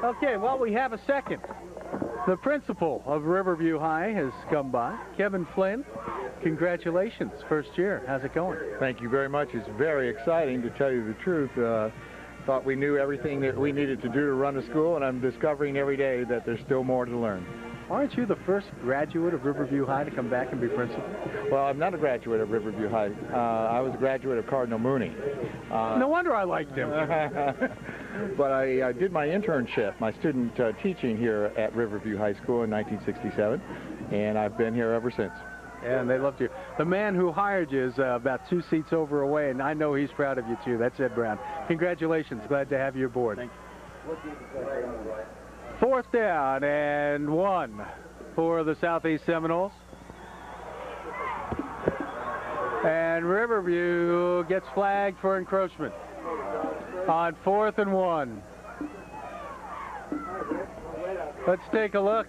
Okay, well, we have a second. The principal of Riverview High has come by, Kevin Flynn. Congratulations, first year. How's it going? Thank you very much. It's very exciting, to tell you the truth. Thought we knew everything that we needed to do to run the school, and I'm discovering every day that there's still more to learn. Aren't you the first graduate of Riverview High to come back and be principal? Well, I'm not a graduate of Riverview High. I was a graduate of Cardinal Mooney. No wonder I liked him. but I did my internship, my student teaching here at Riverview High School in 1967, and I've been here ever since. And they loved you. The man who hired you is about 2 seats over away, and I know he's proud of you, too. That's Ed Brown. Congratulations. Glad to have you aboard. Thank you. 4th down and 1 for the Southeast Seminoles. And Riverview gets flagged for encroachment on 4th and 1. Let's take a look.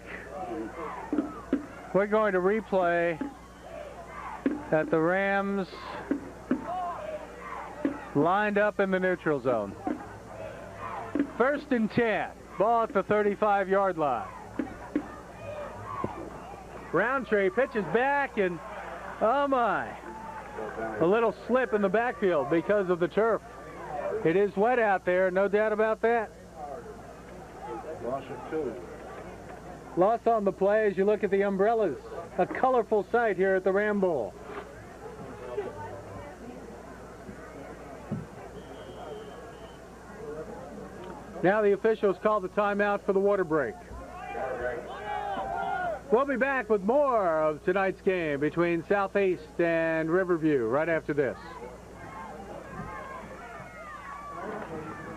We're going to replay that the Rams lined up in the neutral zone. 1st and 10, ball at the 35-yard line. Roundtree pitches back, and oh my, a little slip in the backfield because of the turf. It is wet out there, no doubt about that. Lost it too. Loss on the play as you look at the umbrellas. A colorful sight here at the Ram Bowl. Now the officials call the timeout for the water break. We'll be back with more of tonight's game between Southeast and Riverview right after this.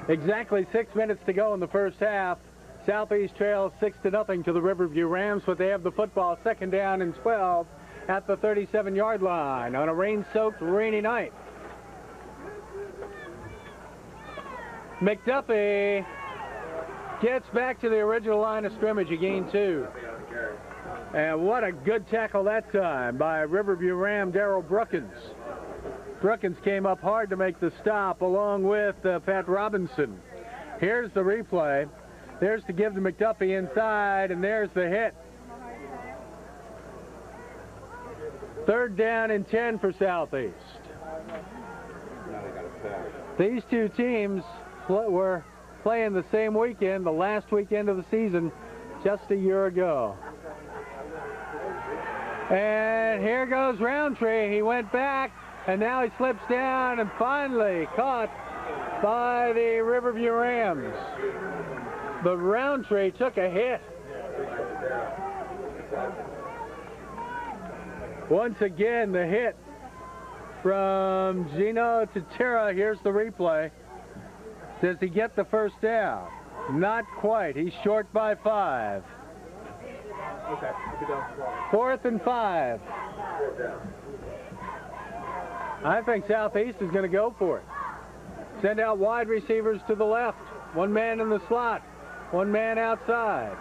Exactly 6 minutes to go in the first half. Southeast trails 6-0 to the Riverview Rams, but they have the football 2nd down and 12 at the 37-yard line on a rain-soaked, rainy night. McDuffie gets back to the original line of scrimmage. He gained 2. And what a good tackle that time by Riverview Ram Darrell Brookins. Brookins came up hard to make the stop along with Pat Robinson. Here's the replay. There's to give to McDuffie inside, and there's the hit. 3rd down and 10 for Southeast. These two teams were playing the same weekend, the last weekend of the season, just a year ago. And here goes Roundtree. He went back, and now he slips down and finally caught by the Riverview Rams. But Roundtree took a hit. Once again, the hit from Gino Tatera. Here's the replay. Does he get the 1st down? Not quite. He's short by 5. 4th and 5. I think Southeast is going to go for it. Send out wide receivers to the left. One man in the slot. One man outside.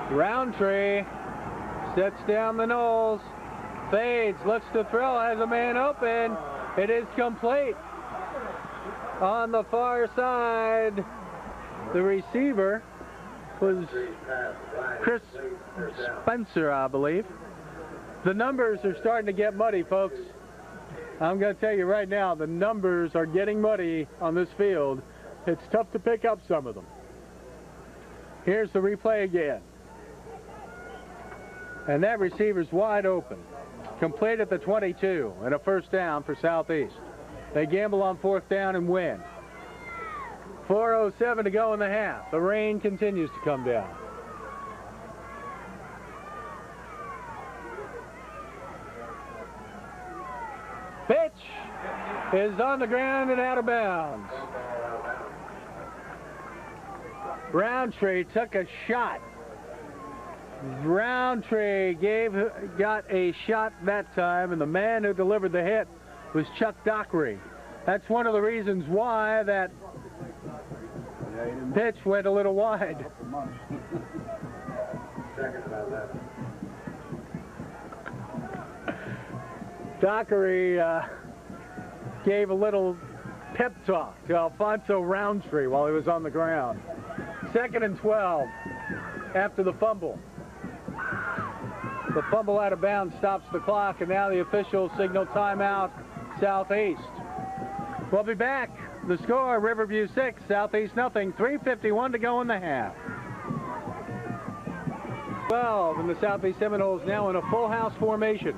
Roundtree sets down the nose. Fades, looks to throw, has a man open. It is complete. On the far side, the receiver was Chris Spencer, I believe. The numbers are starting to get muddy, folks. I'm going to tell you right now, the numbers are getting muddy on this field. It's tough to pick up some of them. Here's the replay again. And that receiver's wide open. Complete at the 22 and a 1st down for Southeast. They gamble on 4th down and win. 4:07 to go in the half. The rain continues to come down. Pitch is on the ground and out of bounds. Roundtree took a shot. Roundtree got a shot that time, and the man who delivered the hit was Chuck Dockery. That's one of the reasons why that pitch went a little wide. Dockery gave a little pep talk to Alfonso Roundtree while he was on the ground. 2nd and 12 after the fumble. The fumble out of bounds stops the clock, and now the officials signal timeout, Southeast. We'll be back. The score, Riverview 6, Southeast nothing. 3:51 to go in the half. 12, and the Southeast Seminoles now in a full house formation.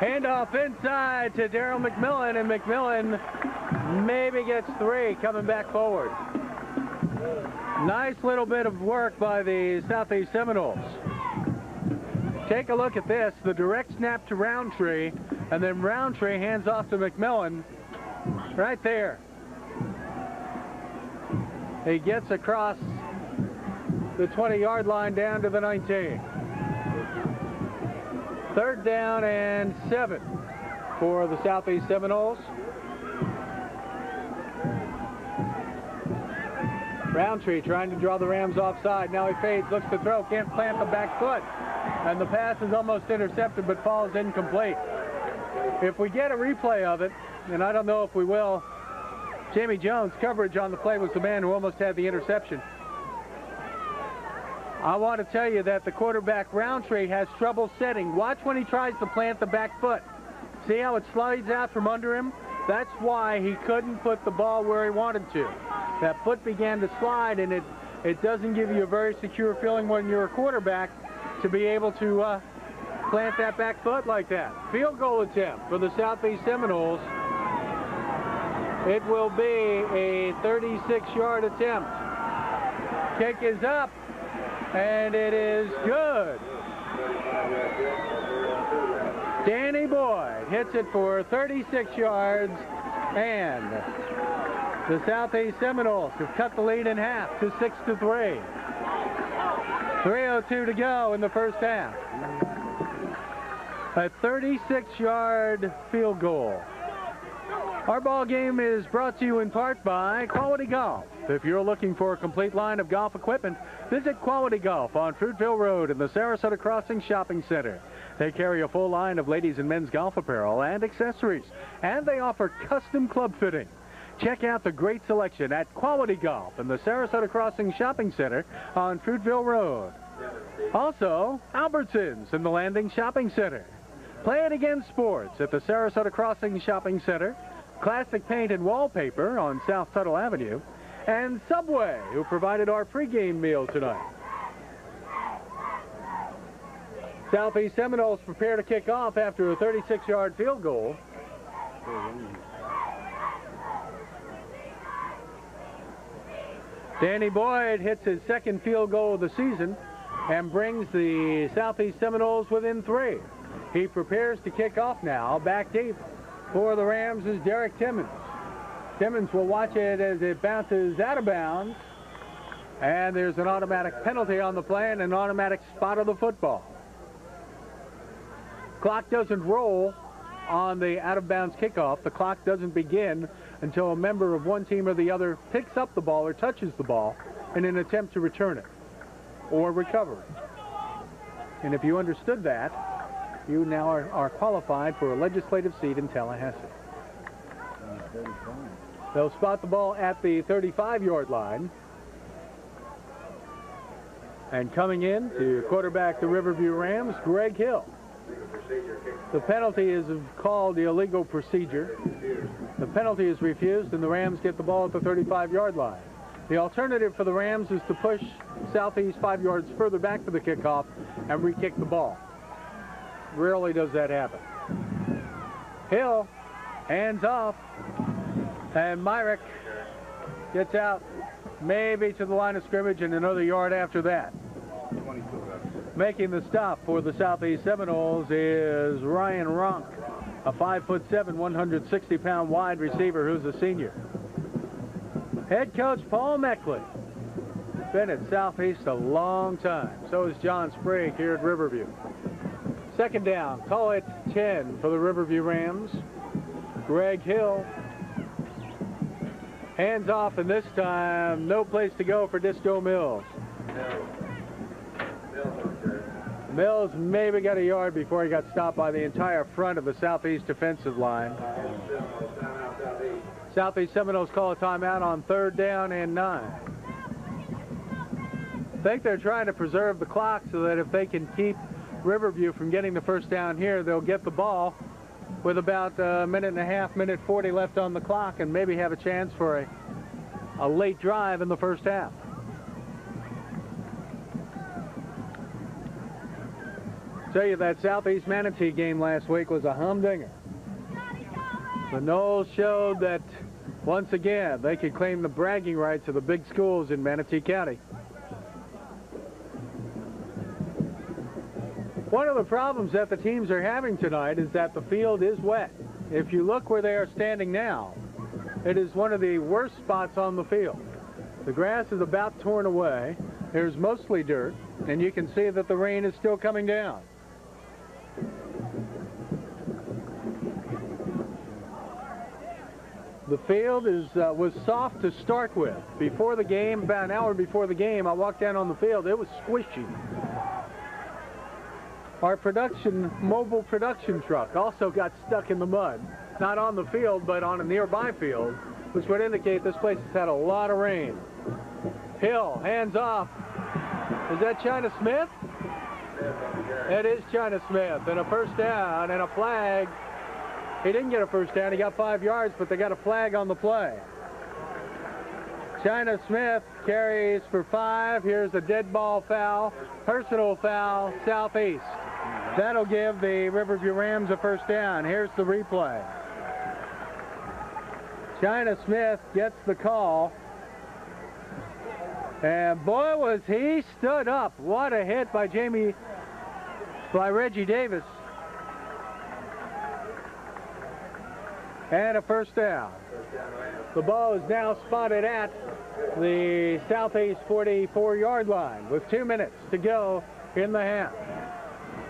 Handoff inside to Daryl McMillan, and McMillan maybe gets 3 coming back forward. Nice little bit of work by the Southeast Seminoles. Take a look at this, the direct snap to Roundtree, and then Roundtree hands off to McMillan right there. He gets across the 20-yard line down to the 19. 3rd down and 7 for the Southeast Seminoles. Roundtree trying to draw the Rams offside. Now he fades, looks to throw, can't plant the back foot. And the pass is almost intercepted but falls incomplete. If we get a replay of it, and I don't know if we will, Jamie Jones' coverage on the play was the man who almost had the interception. I want to tell you that the quarterback Roundtree has trouble setting. Watch when he tries to plant the back foot. See how it slides out from under him? That's why he couldn't put the ball where he wanted to. That foot began to slide, and it doesn't give you a very secure feeling when you're a quarterback to be able to plant that back foot like that. Field goal attempt for the Southeast Seminoles. It will be a 36-yard attempt. Kick is up, and it is good. Danny Boyd hits it for 36 yards, and the Southeast Seminoles have cut the lead in half to 6-3. 3:02 to go in the first half. A 36-yard field goal. Our ball game is brought to you in part by Quality Golf. If you're looking for a complete line of golf equipment, visit Quality Golf on Fruitville Road in the Sarasota Crossing Shopping Center. They carry a full line of ladies and men's golf apparel and accessories, and they offer custom club fitting. Check out the great selection at Quality Golf in the Sarasota Crossing Shopping Center on Fruitville Road. Also, Albertsons in the Landing Shopping Center. Play It Again Sports at the Sarasota Crossing Shopping Center. Classic Paint and Wallpaper on South Tuttle Avenue. And Subway, who provided our pregame meal tonight. Southeast Seminoles prepare to kick off after a 36-yard field goal. Danny Boyd hits his second field goal of the season and brings the Southeast Seminoles within 3. He prepares to kick off now. Back deep for the Rams is Derek Timmons. Timmons will watch it as it bounces out of bounds. And there's an automatic penalty on the play and an automatic spot of the football. Clock doesn't roll on the out-of-bounds kickoff. The clock doesn't begin until a member of one team or the other picks up the ball or touches the ball in an attempt to return it or recover it. And if you understood that, you now are qualified for a legislative seat in Tallahassee. They'll spot the ball at the 35-yard line. And coming in to quarterback the Riverview Rams, Greg Hill. The penalty is called the illegal procedure. The penalty is refused, and the Rams get the ball at the 35-yard line. The alternative for the Rams is to push Southeast 5 yards further back for the kickoff and re-kick the ball. Rarely does that happen. Hill hands off, and Myrick gets out maybe to the line of scrimmage and another yard after that. Making the stop for the Southeast Seminoles is Ryan Ronk, a 5'7", 160-pound wide receiver who's a senior. Head coach Paul Meckley. Been at Southeast a long time. So is John Sprague here at Riverview. Second down, call it 10 for the Riverview Rams. Greg Hill hands off, and this time no place to go for Disco Mills. Mills maybe got a yard before he got stopped by the entire front of the Southeast defensive line. Southeast Seminoles call a timeout on 3rd down and 9. I think they're trying to preserve the clock so that if they can keep Riverview from getting the first down here, they'll get the ball with about a minute and a half, minute 40 left on the clock, and maybe have a chance for a late drive in the first half. Tell you that Southeast Manatee game last week was a humdinger. The Noles showed that once again they could claim the bragging rights of the big schools in Manatee County. One of the problems that the teams are having tonight is that the field is wet. If you look where they are standing now, it is one of the worst spots on the field. The grass is about torn away. There's mostly dirt, and you can see that the rain is still coming down. The field was soft to start with. Before the game, about an hour before the game, I walked down on the field. It was squishy. Our mobile production truck also got stuck in the mud. Not on the field, but on a nearby field, which would indicate this place has had a lot of rain. Hill, hands off. Is that China Smith? It is China Smith, and a first down and a flag. He didn't get a first down, he got 5 yards, but they got a flag on the play. China Smith carries for 5. Here's a dead ball foul, personal foul, Southeast. That'll give the Riverview Rams a first down. Here's the replay. China Smith gets the call. And boy, was he stood up. What a hit by Reggie Davis. And a first down. The ball is now spotted at the Southeast 44-yard line with 2 minutes to go in the half.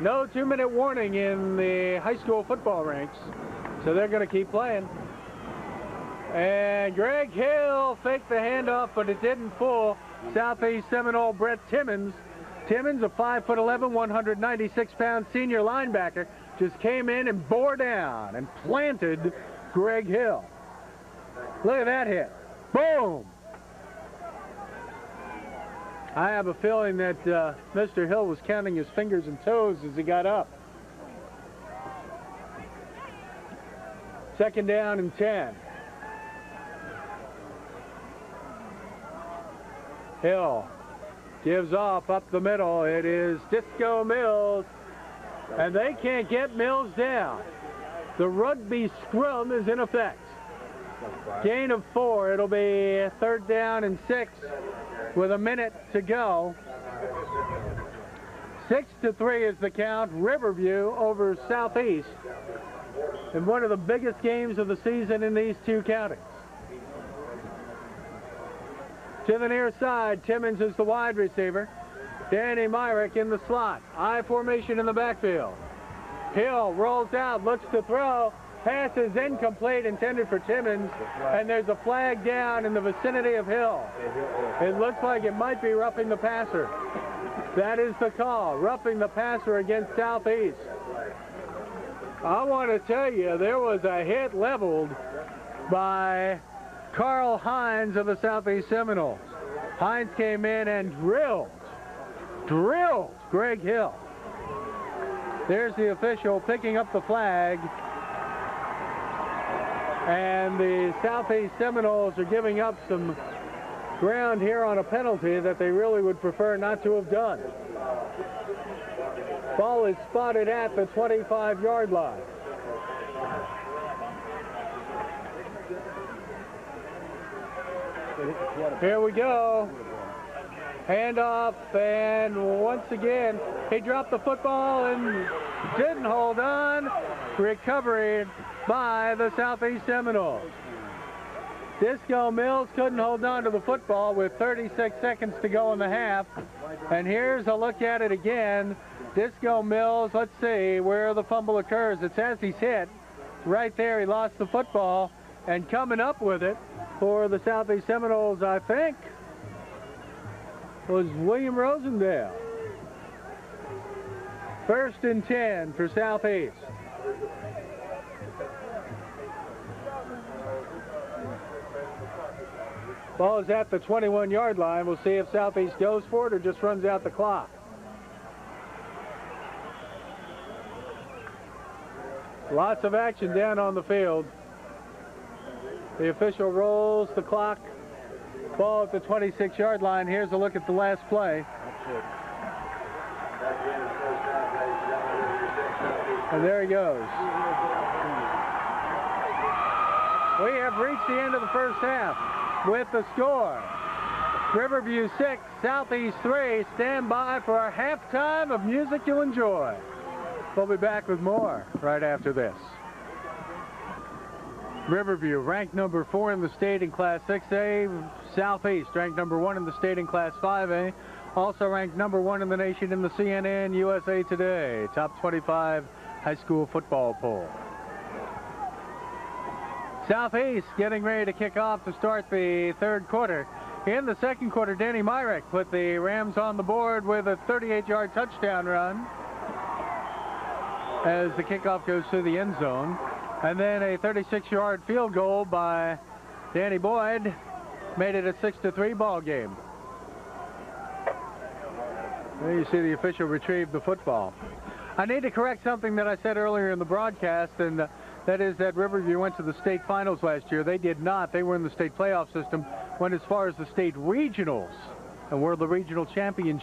No 2-minute warning in the high school football ranks, so they're going to keep playing. And Greg Hill faked the handoff, but it didn't fool Southeast Seminole Brett Timmons. Timmons, a 5'11", 196-pound senior linebacker, just came in and bore down and planted Greg Hill. Look at that hit. Boom! I have a feeling that Mr. Hill was counting his fingers and toes as he got up. Second down and 10. Hill gives off up the middle. It is Disco Mills, and they can't get Mills down. The rugby scrum is in effect. Gain of 4. It'll be third down and 6 with a minute to go. 6-3 is the count. Riverview over Southeast in one of the biggest games of the season in these two counties. To the near side, Timmons is the wide receiver. Danny Myrick in the slot. I formation in the backfield. Hill rolls out, looks to throw. Pass is incomplete, intended for Timmons, and there's a flag down in the vicinity of Hill. It looks like it might be roughing the passer. That is the call, roughing the passer against Southeast. I want to tell you, there was a hit leveled by Carl Hines of the Southeast Seminoles. Hines came in and drilled Greg Hill. There's the official picking up the flag. And the Southeast Seminoles are giving up some ground here on a penalty that they really would prefer not to have done. Ball is spotted at the 25-yard line. Here we go. Handoff, and once again, he dropped the football and didn't hold on. Recovery by the Southeast Seminoles. Disco Mills couldn't hold on to the football with 36 seconds to go in the half. And here's a look at it again. Disco Mills, let's see where the fumble occurs. It's as he's hit. Right there, he lost the football. And coming up with it for the Southeast Seminoles, I think, was William Rosendale. First and 10 for Southeast. Ball is at the 21-yard line. We'll see if Southeast goes for it or just runs out the clock. Lots of action down on the field. The official rolls the clock. Ball at the 26-yard line. Here's a look at the last play. That's it. And there he goes. We have reached the end of the first half with the score. Riverview 6, Southeast 3. Stand by for our halftime of music you'll enjoy. We'll be back with more right after this. Riverview ranked number 4 in the state in Class 6A. Southeast ranked number 1 in the state in Class 5A. Also ranked number 1 in the nation in the CNN USA Today Top 25 High School Football Poll. Southeast getting ready to kick off to start the third quarter. In the second quarter, Danny Myrick put the Rams on the board with a 38-yard touchdown run as the kickoff goes to the end zone. And then a 36-yard field goal by Danny Boyd made it a 6-3 ball game. There you see the official retrieve the football. I need to correct something that I said earlier in the broadcast, and that is that Riverview went to the state finals last year. They did not. They were in the state playoff system, went as far as the state regionals, and were the regional champions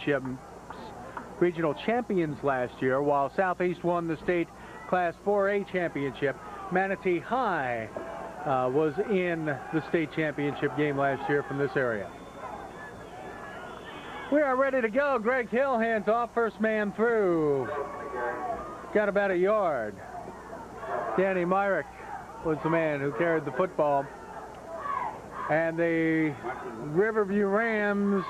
last year, while Southeast won the state Class 4A championship. Manatee High was in the state championship game last year from this area. We are ready to go. Greg Hill hands off, first man through. Got about a yard. Danny Myrick was the man who carried the football. And the Riverview Rams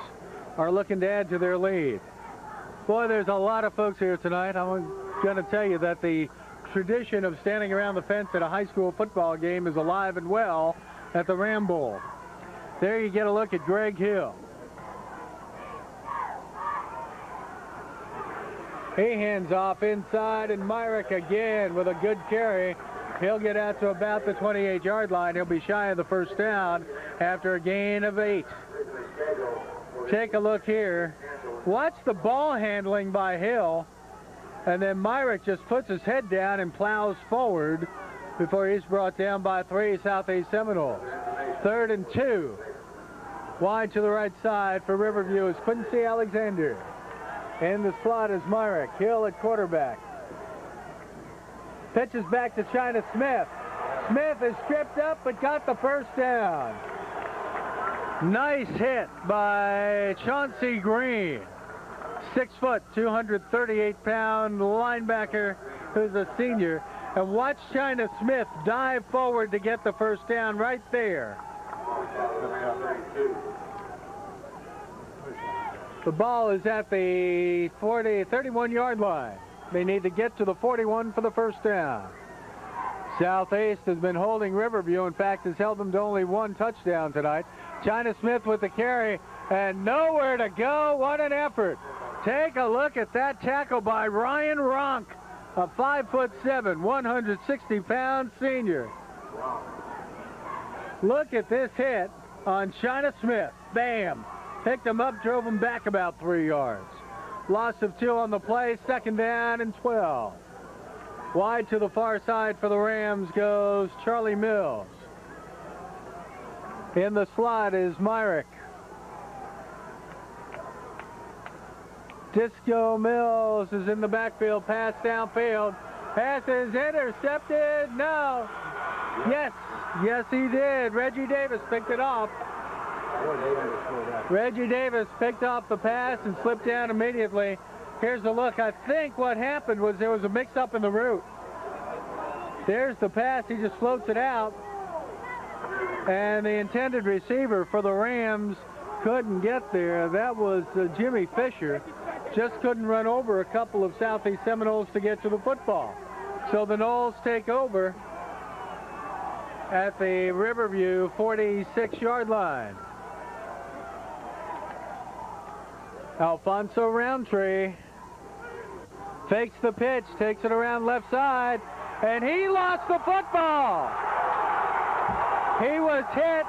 are looking to add to their lead. Boy, there's a lot of folks here tonight. I'm going to tell you that the tradition of standing around the fence at a high school football game is alive and well at the Ram Bowl. There you get a look at Greg Hill. He hands off inside, and Myrick again with a good carry. He'll get out to about the 28-yard line. He'll be shy of the first down after a gain of 8. Take a look here. Watch the ball handling by Hill. And then Myrick just puts his head down and plows forward before he's brought down by 3 Southeast Seminoles. 3rd and 2. Wide to the right side for Riverview is Quincy Alexander. In the slot is Myrick. Hill at quarterback. Pitches back to China Smith. Smith is tripped up but got the first down. Nice hit by Chauncey Green. 6 foot, 238-pound linebacker who's a senior. And watch China Smith dive forward to get the first down right there. The ball is at the 31-yard line. They need to get to the 41 for the first down. Southeast has been holding Riverview. In fact, has held them to only 1 touchdown tonight. China Smith with the carry and nowhere to go. What an effort. Take a look at that tackle by Ryan Ronk, a 5'7", 160-pound senior. Look at this hit on China Smith. Bam. Picked him up, drove him back about 3 yards. Loss of 2 on the play, 2nd down and 12. Wide to the far side for the Rams goes Charlie Mills. In the slot is Myrick. Disco Mills is in the backfield, pass downfield. Pass is intercepted. No. Yes, he did. Reggie Davis picked it off. Reggie Davis picked off the pass and slipped down immediately. Here's a look. I think what happened was there was a mix-up in the route. There's the pass. He just floats it out. And the intended receiver for the Rams couldn't get there. That was Jimmy Fisher. Just couldn't run over a couple of Southeast Seminoles to get to the football. So the Noles take over at the Riverview 46-yard line. Alfonso Roundtree fakes the pitch, takes it around left side, and he lost the football. He was hit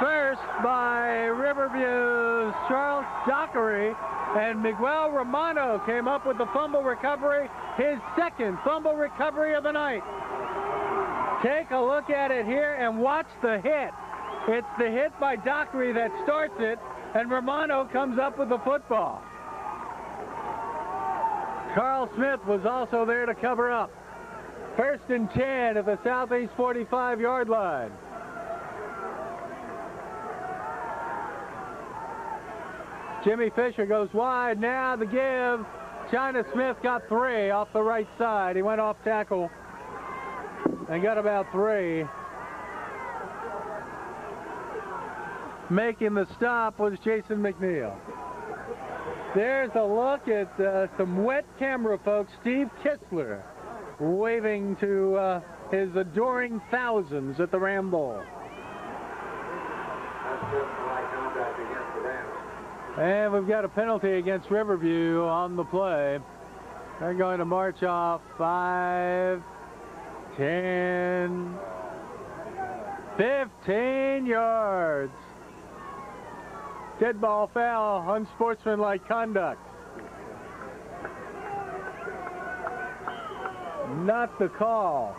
first by Riverview's Charles Dockery, and Miguel Romano came up with the fumble recovery, his 2nd fumble recovery of the night. Take a look at it here and watch the hit. It's the hit by Dockery that starts it, and Romano comes up with the football. Carl Smith was also there to cover up. 1st and 10 at the Southeast 45-yard line. Jimmy Fisher goes wide. Now the give. China Smith got 3 off the right side. He went off tackle and got about 3. Making the stop was Jason McNeil. There's a look at some wet camera folks. Steve Kistler waving to his adoring thousands at the Ram Bowl. And we've got a penalty against Riverview on the play. They're going to march off 5, 10, 15 yards. Dead ball foul, unsportsmanlike conduct. Not the call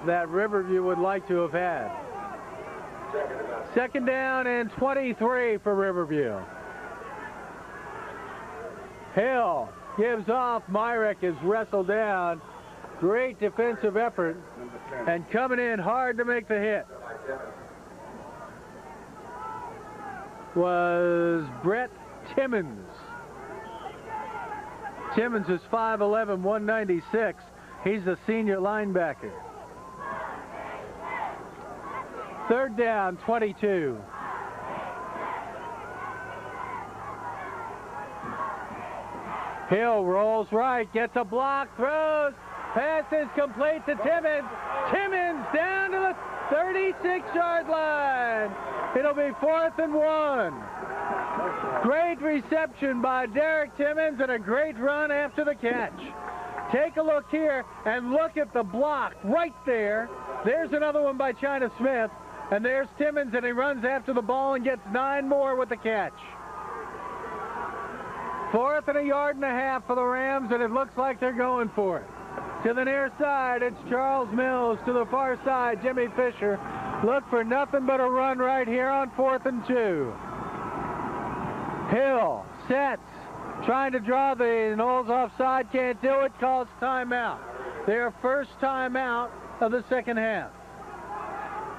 that Riverview would like to have had. 2nd down and 23 for Riverview. Hill gives off. Myrick is wrestled down. Great defensive effort. And coming in hard to make the hit was Brett Timmons. Timmons is 5'11", 196. He's a senior linebacker. 3rd down, 22. Hill rolls right, gets a block, throws, pass is complete to Timmons. Timmons down to the 36-yard line. It'll be 4th and 1. Great reception by Derek Timmons and a great run after the catch. Take a look here and look at the block right there. There's another one by China Smith. And there's Timmons, and he runs after the ball and gets 9 more with the catch. 4th and 1.5 yards for the Rams, and it looks like they're going for it. To the near side, it's Charles Mills. To the far side, Jimmy Fisher. Look for nothing but a run right here on 4th and 2. Hill sets, trying to draw the Knowles offside, can't do it, calls timeout. Their first timeout of the 2nd half.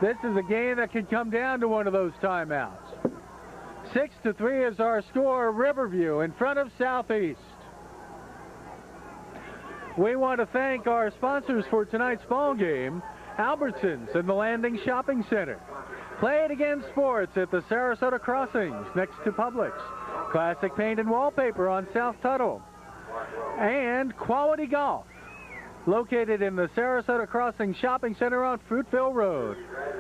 This is a game that could come down to one of those timeouts. 6-3 is our score. Riverview in front of Southeast. We want to thank our sponsors for tonight's ball game, Albertsons and the Landing Shopping Center. Play It Again Sports at the Sarasota Crossings next to Publix. Classic Paint and Wallpaper on South Tuttle. And Quality Golf, located in the Sarasota Crossing Shopping Center on Fruitville Road.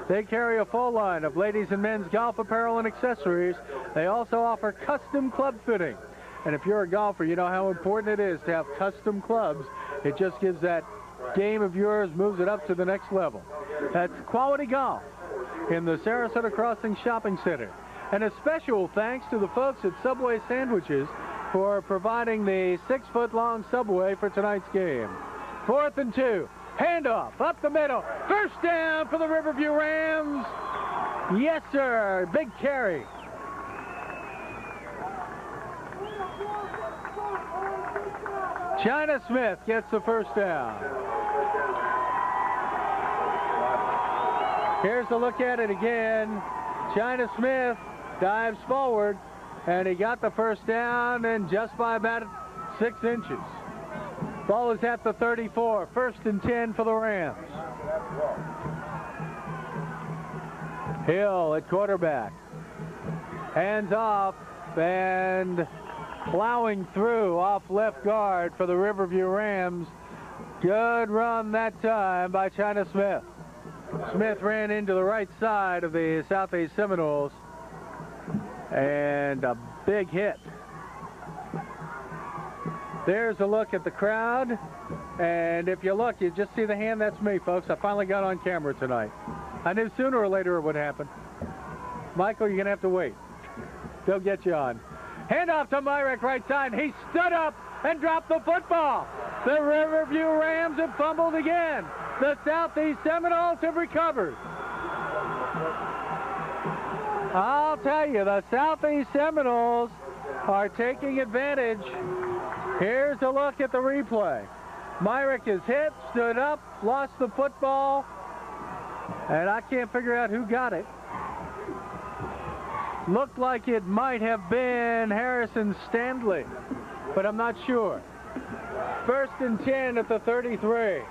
They carry a full line of ladies and men's golf apparel and accessories. They also offer custom club fitting. And if you're a golfer, you know how important it is to have custom clubs. It just gives that game of yours, moves it up to the next level. That's Quality Golf in the Sarasota Crossing Shopping Center. And a special thanks to the folks at Subway Sandwiches for providing the 6-foot-long Subway for tonight's game. 4th and 2. Handoff up the middle. First down for the Riverview Rams. Yes, sir. Big carry. China Smith gets the first down. Here's a look at it again. China Smith dives forward, and he got the first down, and just by about 6 inches. Ball is at the 34. 1st and 10 for the Rams. Hill at quarterback. Hands off and plowing through off left guard for the Riverview Rams. Good run that time by China Smith. Smith ran into the right side of the Southeast Seminoles, and a big hit. There's a look at the crowd, and if you look, you just see the hand. That's me, folks. I finally got on camera tonight. I knew sooner or later it would happen. Michael, you're going to have to wait. They'll get you on. Hand off to Myrick, right side. He stood up and dropped the football. The Riverview Rams have fumbled again. The Southeast Seminoles have recovered. I'll tell you, the Southeast Seminoles are taking advantage Here's a look at the replay. Myrick is hit, stood up, lost the football, and I can't figure out who got it. Looked like it might have been Harrison Standley, but I'm not sure. 1st and 10 at the 33.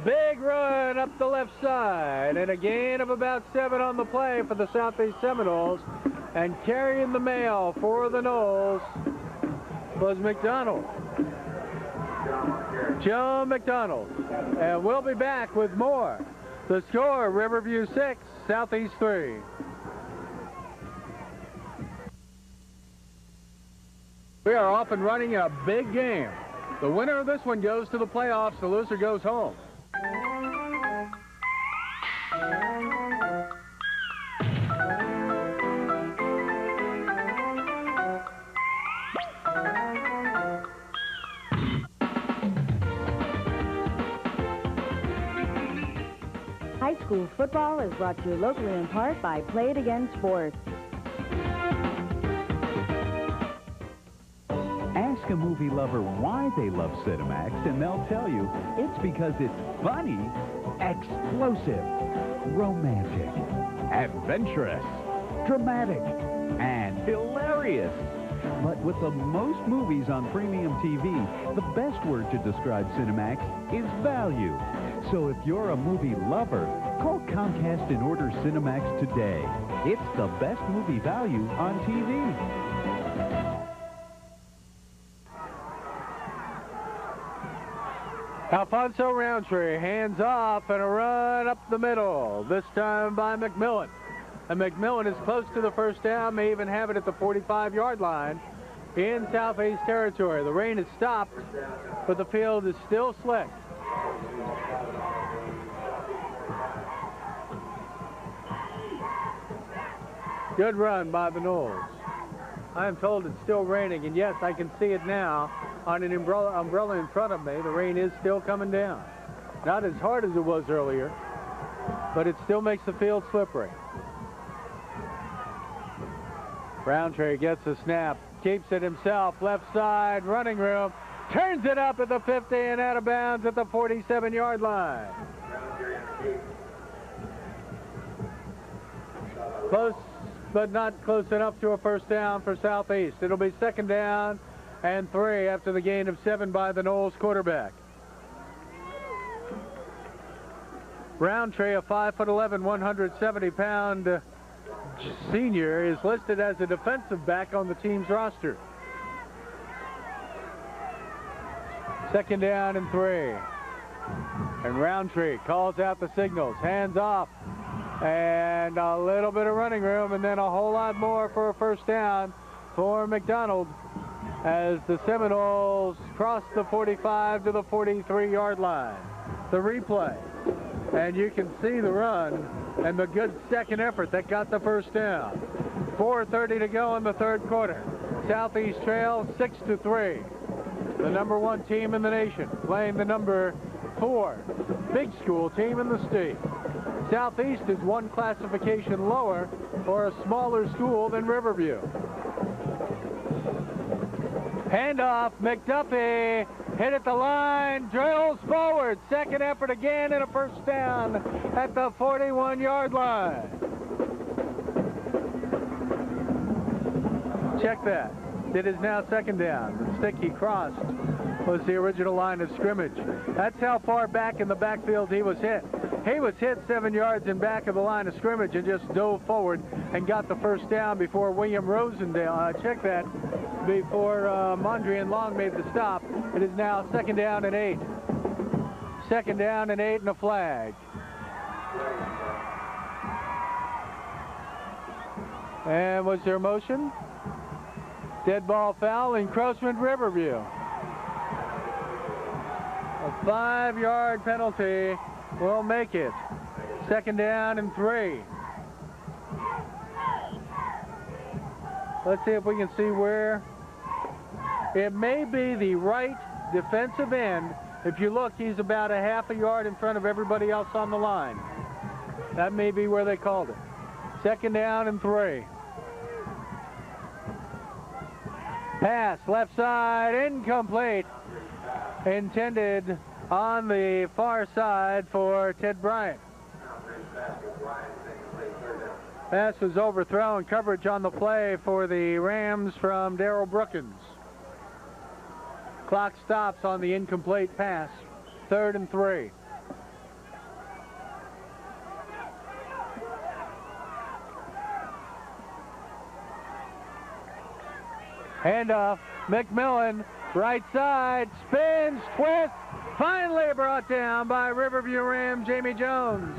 Big run up the left side, and a gain of about 7 on the play for the Southeast Seminoles. And carrying the mail for the Noles was McDonald. Joe McDonald. And we'll be back with more. The score, Riverview 6, Southeast 3. We are off and running a big game. The winner of this one goes to the playoffs. The loser goes home. High school football is brought to you locally in part by Play It Again Sports. Ask a movie lover why they love Cinemax, and they'll tell you it's because it's funny, explosive, romantic, adventurous, dramatic, and hilarious. But with the most movies on premium TV, the best word to describe Cinemax is value. So if you're a movie lover, call Comcast and order Cinemax today. It's the best movie value on TV. Alfonso Roundtree, hands off and a run up the middle, this time by McMillan. And McMillan is close to the first down, may even have it at the 45-yard line in Southeast territory. The rain has stopped, but the field is still slick. Good run by the Noles. I am told it's still raining, and yes, I can see it now on an umbrella in front of me. The rain is still coming down. Not as hard as it was earlier, but it still makes the field slippery. Roundtree gets a snap, keeps it himself, left side, running room, turns it up at the 50 and out of bounds at the 47-yard line. Close, but not close enough to a first down for Southeast. It'll be 2nd down and 3 after the gain of 7 by the Noles quarterback. Roundtree, a 5'11", 170-pound senior, is listed as a defensive back on the team's roster. 2nd down and 3. And Roundtree calls out the signals, hands off, and a little bit of running room, and then a whole lot more for a first down for McDonald as the Seminoles cross the 45 to the 43-yard line. The replay, and you can see the run and the good second effort that got the first down. 4:30 to go in the 3rd quarter. Southeast trails 6-3. The #1 team in the nation playing the #4 big school team in the state. Southeast is one classification lower for a smaller school than Riverview. Handoff, McDuffie hit at the line, drills forward. Second effort again and a first down at the 41-yard line. Check that. It is now 2nd down. The stick he crossed was the original line of scrimmage. That's how far back in the backfield he was hit. He was hit 7 yards in back of the line of scrimmage and just dove forward and got the first down before William Rosendale. Check that. Before Mondrian Long made the stop. It is now 2nd down and 8. 2nd down and 8 and a flag. And was there motion? Dead ball foul, encroachment Riverview. A 5-yard penalty will make it. 2nd down and 3. Let's see if we can see where. It may be the right defensive end. If you look, he's about a half a yard in front of everybody else on the line. That may be where they called it. 2nd down and 3. Pass left side, incomplete. Intended on the far side for Ted Bryant. Pass was overthrown. Coverage on the play for the Rams from Darrell Brookins. Clock stops on the incomplete pass. 3rd and 3. Handoff. McMillan, right side, spins, twists, finally brought down by Riverview Ram Jamie Jones.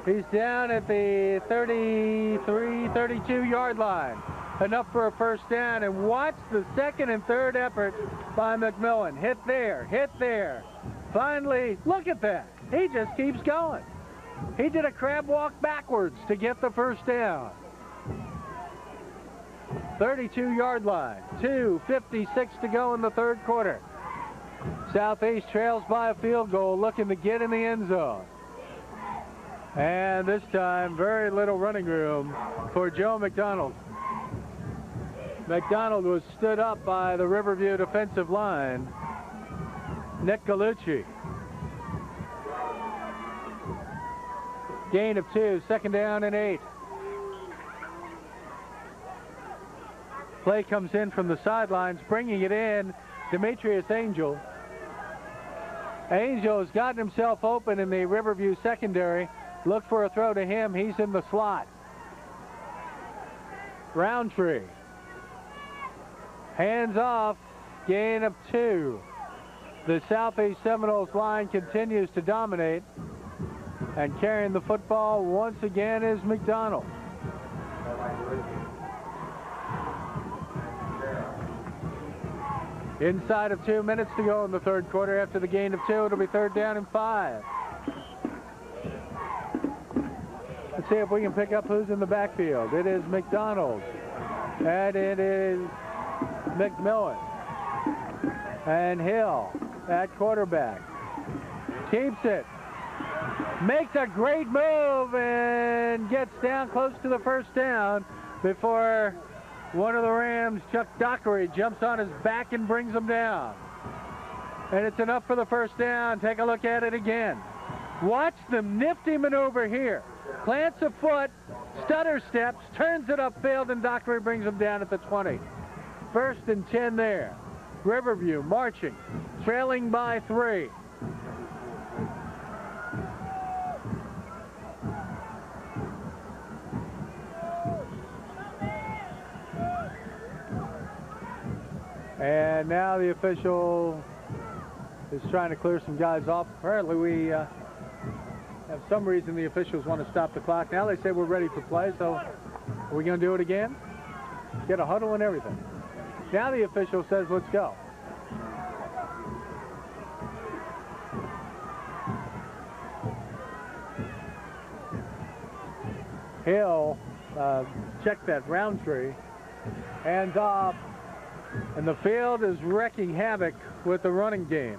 He's down at the 33, 32-yard line. Enough for a first down, and watch the 2nd and 3rd effort by McMillan. Hit there, hit there. Finally, look at that. He just keeps going. He did a crab walk backwards to get the first down. 32-yard line, 2:56 to go in the 3rd quarter. Southeast trails by a field goal, looking to get in the end zone. And this time, very little running room for Joe McDonald. McDonald was stood up by the Riverview defensive line. Nick Gallucci. Gain of 2, 2nd down and 8. Play comes in from the sidelines, bringing it in, Demetrius Angel. Angel has gotten himself open in the Riverview secondary. Look for a throw to him. He's in the slot. Roundtree. Hands off. Gain of 2. The Southeast Seminoles line continues to dominate. And carrying the football once again is McDonald. Inside of 2 minutes to go in the 3rd quarter. After the gain of 2, it'll be 3rd down and 5. Let's see if we can pick up who's in the backfield. It is McDonald. And it is McMillan. And Hill at quarterback. Keeps it. Makes a great move and gets down close to the first down before one of the Rams, Chuck Dockery, jumps on his back and brings him down. And it's enough for the first down. Take a look at it again. Watch the nifty maneuver here. Plants a foot, stutter steps, turns it upfield, and Dockery brings him down at the 20. 1st and 10 there. Riverview marching, trailing by 3. And now the official is trying to clear some guys off. Apparently we have some reason the officials want to stop the clock. Now they say we're ready for play, so are we going to do it again? Get a huddle and everything. Now the official says let's go. Hill, check that Roundtree, hands off. And the field is wreaking havoc with the running game.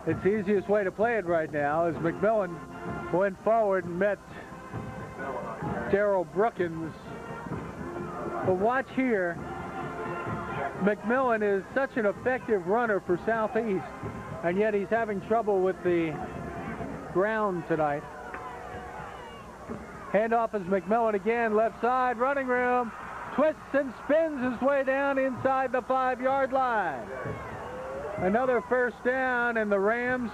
It's the easiest way to play it right now as McMillan went forward and met Darrell Brookins. But watch here, McMillan is such an effective runner for Southeast, and yet he's having trouble with the ground tonight. Handoff is McMillan again, left side, running room. Twists and spins his way down inside the 5-yard line. Another first down, and the Rams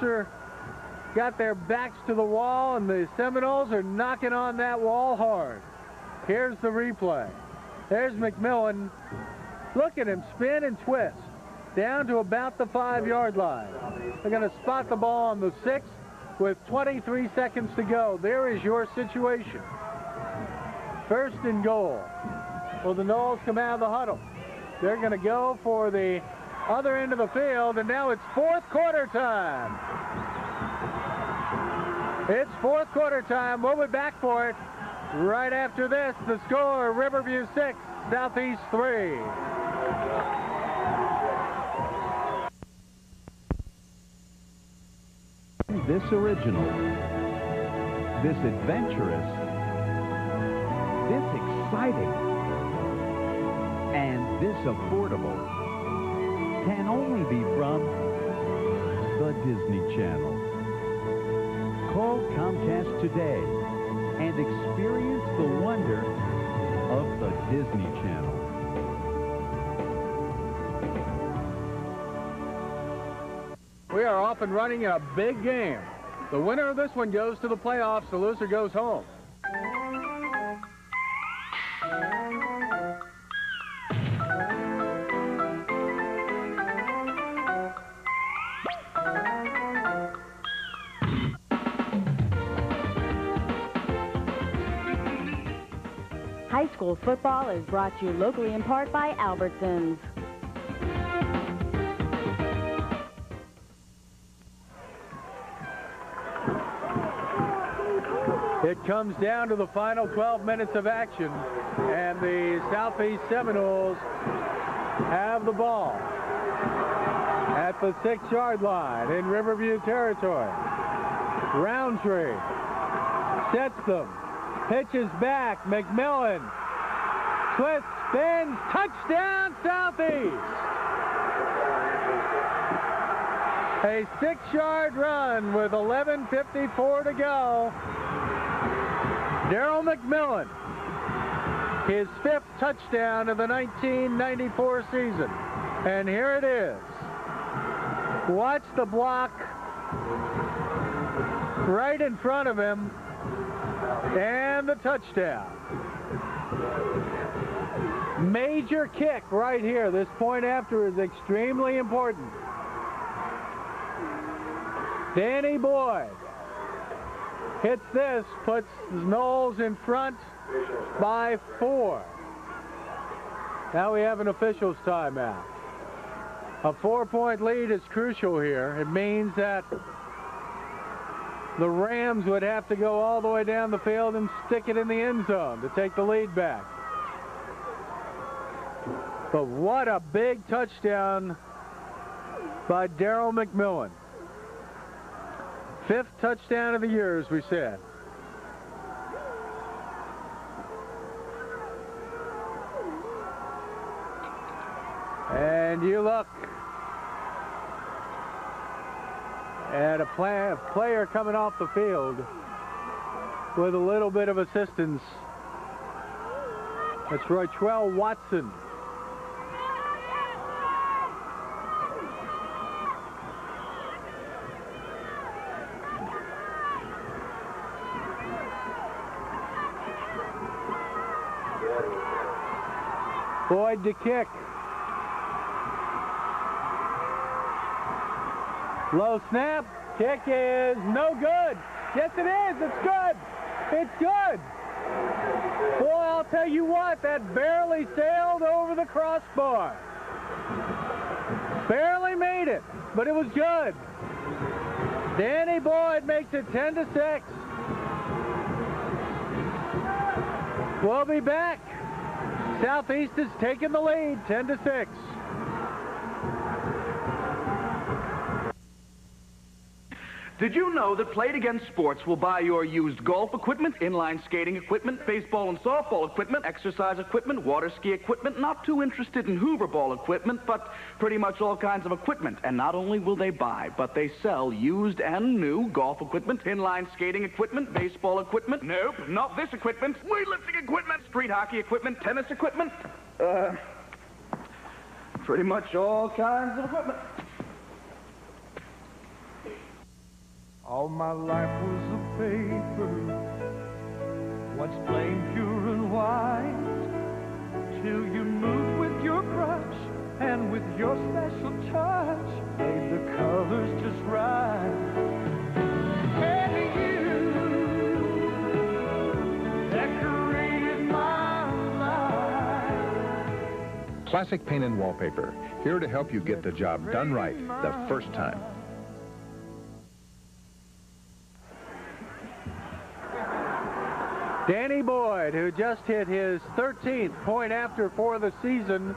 got their backs to the wall, and the Seminoles are knocking on that wall hard. Here's the replay. There's McMillan. Look at him spin and twist down to about the 5-yard line. They're going to spot the ball on the 6 with 23 seconds to go. There is your situation. 1st and goal. Well, the Noles come out of the huddle. They're going to go for the other end of the field, and now it's 4th quarter time. It's 4th quarter time. We'll be back for it right after this. The score, Riverview 6, Southeast 3. This original, this adventurous, this exciting, and this affordable can only be from the Disney Channel. Call Comcast today and experience the wonder of the Disney Channel. We are off and running in a big game. The winner of this one goes to the playoffs. The loser goes home. High school football is brought to you locally in part by Albertsons. It comes down to the final 12 minutes of action, and the Southeast Seminoles have the ball at the 6-yard line in Riverview territory. Roundtree sets them, pitches back, McMillan twists, spins, touchdown Southeast! A 6-yard run with 11:54 to go. Darryl McMillan, his 5th touchdown of the 1994 season. And here it is. Watch the block right in front of him, and the touchdown. Major kick right here. This point after is extremely important. Danny Boyd hits this, puts Knowles in front by 4. Now we have an official's timeout. A 4-point lead is crucial here. It means that the Rams would have to go all the way down the field and stick it in the end zone to take the lead back. But what a big touchdown by Darryl McMillan. 5th touchdown of the year, as we said. And you look at a player coming off the field with a little bit of assistance. That's Roytrell Watson. Boyd to kick. Low snap. Kick is no good. Yes, it is. It's good. It's good. Boy, I'll tell you what, that barely sailed over the crossbar. Barely made it, but it was good. Danny Boyd makes it 10-6. We'll be back. Southeast has taken the lead, 10-6. Did you know that Played Again Sports will buy your used golf equipment, inline skating equipment, baseball and softball equipment, exercise equipment, water ski equipment, not too interested in Hoover ball equipment, but pretty much all kinds of equipment. And not only will they buy, but they sell used and new golf equipment, inline skating equipment, baseball equipment. Nope, not this equipment. Weightlifting equipment, street hockey equipment, tennis equipment. Pretty much all kinds of equipment. All my life was a paper, once plain, pure and white, till you moved with your brush and with your special touch, made the colors just right. And you decorated my life. Classic Paint and Wallpaper, here to help you get the job done right the first time. Danny Boyd, who just hit his 13th point after for the season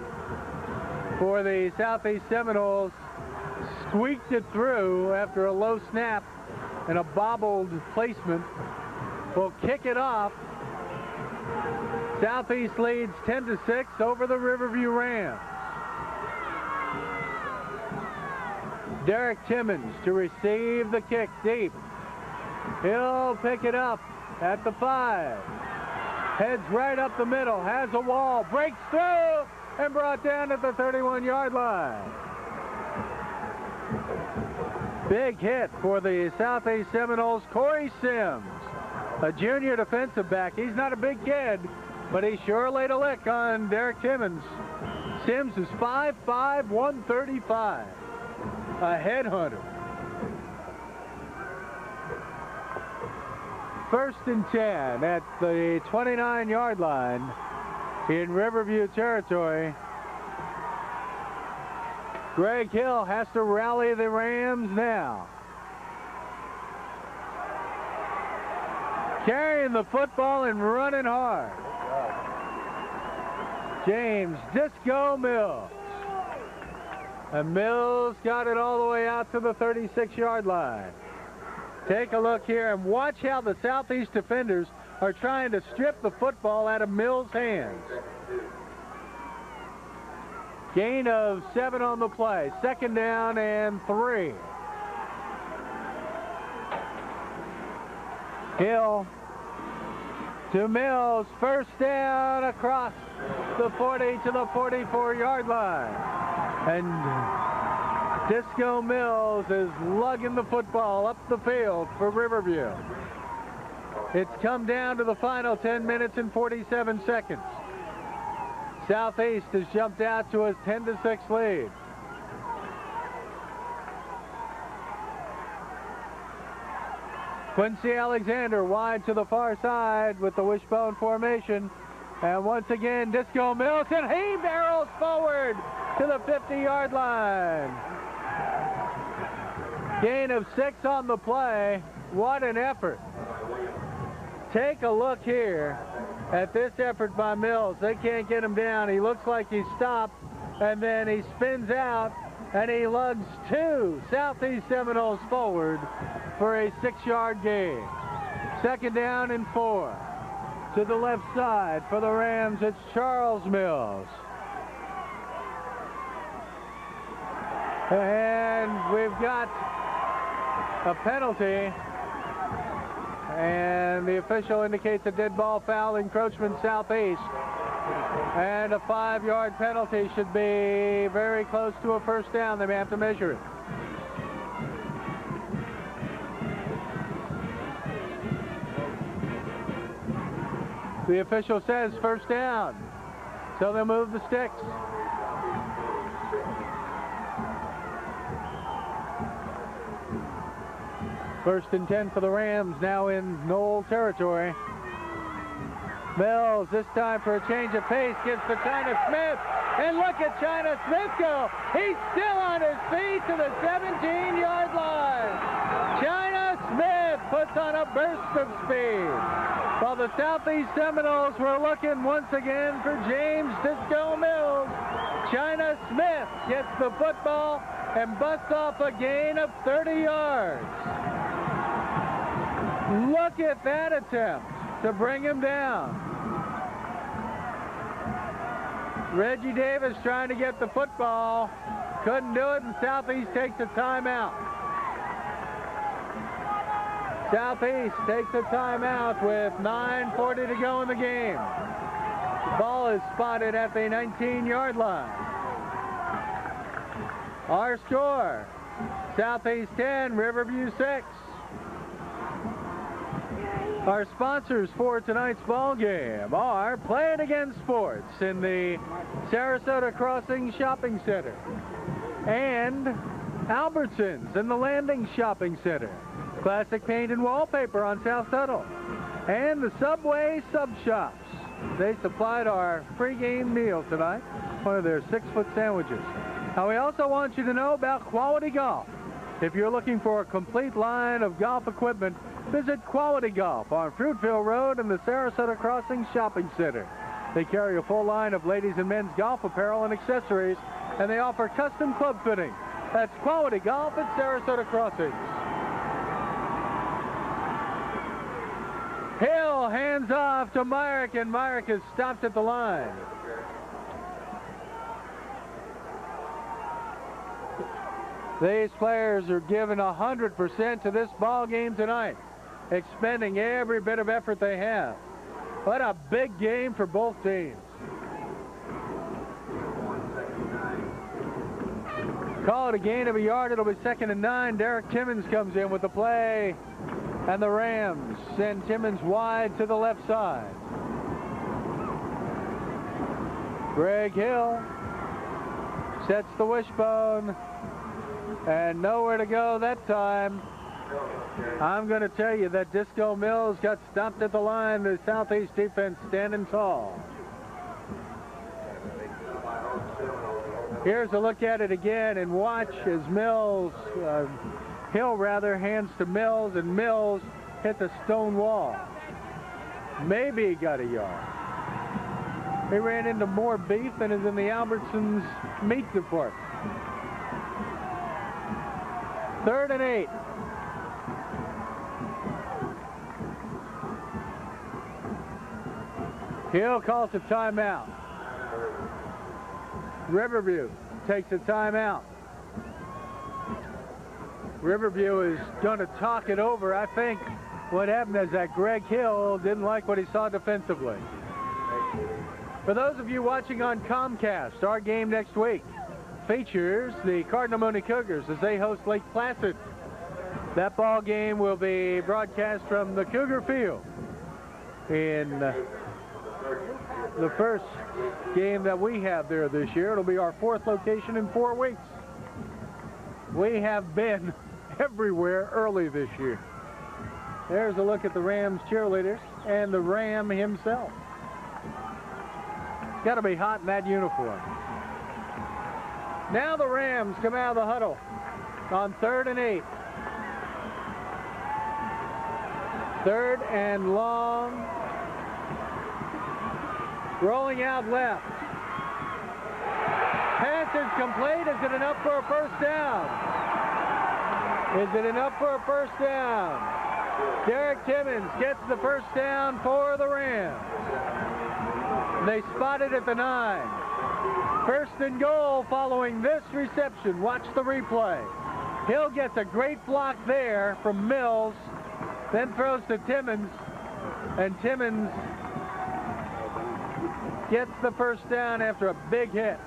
for the Southeast Seminoles, squeaked it through after a low snap and a bobbled placement. Will kick it off. Southeast leads 10-6 over the Riverview Rams. Derek Timmons to receive the kick deep. He'll pick it up at the 5. Heads right up the middle, has a wall, breaks through, and brought down at the 31-yard line. Big hit for the Southeast Seminoles, Corey Sims, a junior defensive back. He's not a big kid, but he sure laid a lick on Derek Timmons. Sims is 5'5", 135, a headhunter. 1st and 10 at the 29-yard line in Riverview territory. Greg Hill has to rally the Rams now. Carrying the football and running hard. James Disco Mills. And Mills got it all the way out to the 36-yard line. Take a look here and watch how the Southeast defenders are trying to strip the football out of Mills' hands. Gain of 7 on the play. 2nd down and 3. Hill to Mills. 1st down across the 40 to the 44-yard line. And Disco Mills is lugging the football up the field for Riverview. It's come down to the final 10 minutes and 47 seconds. Southeast has jumped out to a 10-6 lead. Quincy Alexander wide to the far side with the wishbone formation. And once again, Disco Mills, and he barrels forward to the 50-yard line. Gain of 6 on the play. What an effort. Take a look here at this effort by Mills. They can't get him down. He looks like he stopped, and then he spins out, and he lugs 2 Southeast Seminoles forward for a 6-yard gain. 2nd down and 4. To the left side for the Rams, it's Charles Mills. And we've got a penalty, and the official indicates a dead ball foul, encroachment Southeast. And a 5-yard penalty should be very close to a 1st down. They may have to measure it. The official says 1st down, so they'll move the sticks. First and 10 for the Rams, now in Knoll territory. Mills, this time for a change of pace, gives to China Smith. And look at China Smith go. He's still on his feet to the 17-yard line. China Smith puts on a burst of speed. While the Southeast Seminoles were looking once again for James Disco Mills, China Smith gets the football and busts off a gain of 30 yards. Look at that attempt to bring him down. Reggie Davis trying to get the football. Couldn't do it, and Southeast takes a timeout. Southeast takes a timeout with 9:40 to go in the game. The ball is spotted at the 19-yard line. Our score, Southeast 10, Riverview 6. Our sponsors for tonight's ball game are Play It Again Sports in the Sarasota Crossing Shopping Center and Albertsons in the Landing Shopping Center. Classic Paint and Wallpaper on South Tuttle, and the Subway Sub Shops. They supplied our pregame meal tonight, one of their 6-foot sandwiches. Now, we also want you to know about Quality Golf. If you're looking for a complete line of golf equipment, visit Quality Golf on Fruitville Road in the Sarasota Crossing Shopping Center. They carry a full line of ladies and men's golf apparel and accessories, and they offer custom club fitting. That's Quality Golf at Sarasota Crossing. Hill hands off to Myrick, and Myrick is stopped at the line. These players are giving 100% to this ball game tonight, expending every bit of effort they have. What a big game for both teams. Call it a gain of a yard. It'll be 2nd and 9. Derek Timmons comes in with the play, and the Rams send Timmons wide to the left side. Greg Hill sets the wishbone, and nowhere to go that time. I'm going to tell you that Disco Mills got stopped at the line. The Southeast defense standing tall. Here's a look at it again, and watch as Hill hands to Mills, and Mills hit the stone wall. Maybe he got a yard. He ran into more beef than is in the Albertsons meat department. 3rd and 8. Hill calls a timeout. Riverview takes a timeout. Riverview is going to talk it over. I think what happened is that Greg Hill didn't like what he saw defensively. For those of you watching on Comcast, our game next week features the Cardinal Mooney Cougars as they host Lake Placid. That ball game will be broadcast from the Cougar Field in the first game that we have there this year. It'll be our 4th location in 4 weeks. We have been everywhere early this year. There's a look at the Rams cheerleaders and the Ram himself. It's got to be hot in that uniform. Now the Rams come out of the huddle on 3rd and 8. 3rd and long. Rolling out left. Pass is complete. Is it enough for a first down? Is it enough for a first down? Derek Timmons gets the first down for the Rams. They spot it at the 9. 1st and goal following this reception. Watch the replay. Hill gets a great block there from Mills, then throws to Timmons, and Timmons gets the first down after a big hit.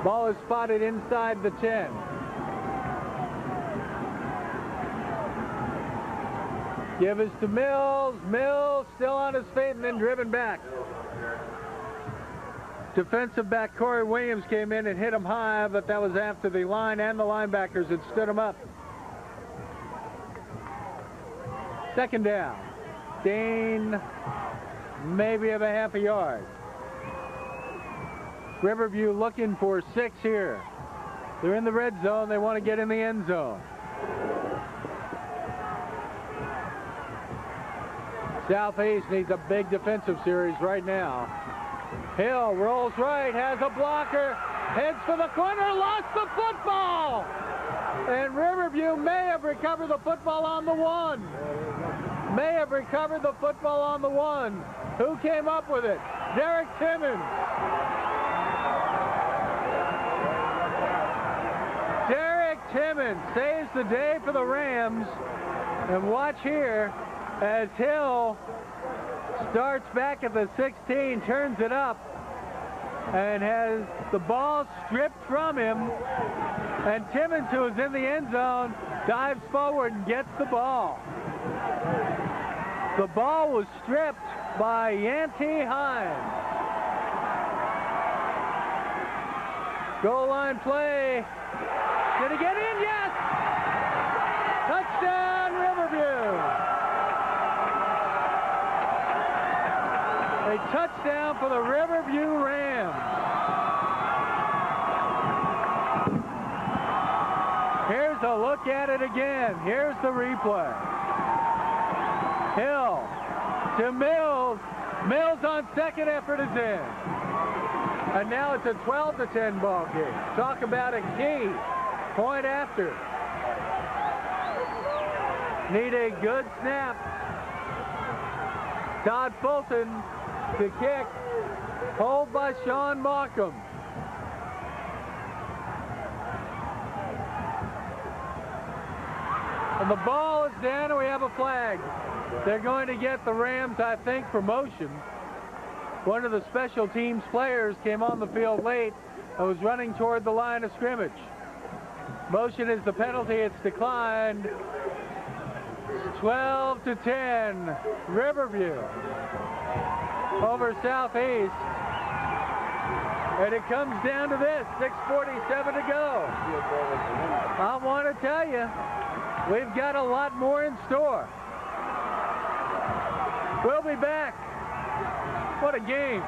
Ball is spotted inside the 10. Give us to Mills. Mills still on his feet and then driven back. Defensive back Corey Williams came in and hit him high, but that was after the line and the linebackers had stood him up. 2nd down. Gain maybe of a half a yard. Riverview looking for 6 here. They're in the red zone. They want to get in the end zone. Southeast needs a big defensive series right now. Hill rolls right, has a blocker, heads for the corner, lost the football! And Riverview may have recovered the football on the 1. May have recovered the football on the 1. Who came up with it? Derek Timmons. Derek Timmons saves the day for the Rams. And watch here as Hill starts back at the 16, turns it up, and has the ball stripped from him. And Timmons, who is in the end zone, dives forward and gets the ball. The ball was stripped by Yanti Hines. Goal line play. Did he get in? Yes! Touchdown, Riverview. A touchdown for the Riverview Rams. Here's a look at it again. Here's the replay. Hill to Mills. Mills on 2nd effort is in. And now it's a 12-10 ball game. Talk about a key point after. Need a good snap Todd Fulton to kick. Hold by Sean Markham. And the ball is down and we have a flag. They're going to get the Rams, I think, for motion. One of the special teams players came on the field late and was running toward the line of scrimmage. Motion is the penalty. It's declined. 12-10, Riverview over Southeast. And it comes down to this, 6:47 to go. I want to tell you, we've got a lot more in store. We'll be back. What a game.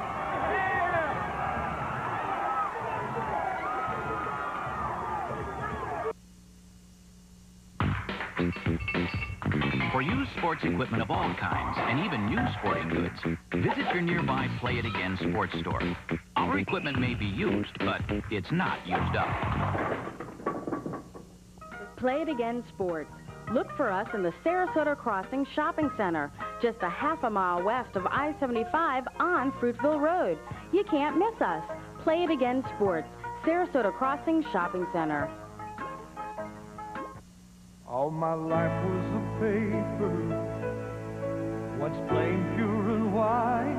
For used sports equipment of all kinds, and even new sporting goods, visit your nearby Play It Again sports store. Our equipment may be used, but it's not used up. Play It Again Sports. Look for us in the Sarasota Crossing Shopping Center, just a half a mile west of I-75 on Fruitville Road. You can't miss us. Play It Again Sports, Sarasota Crossing Shopping Center. All my life was a paper, once plain, pure and white,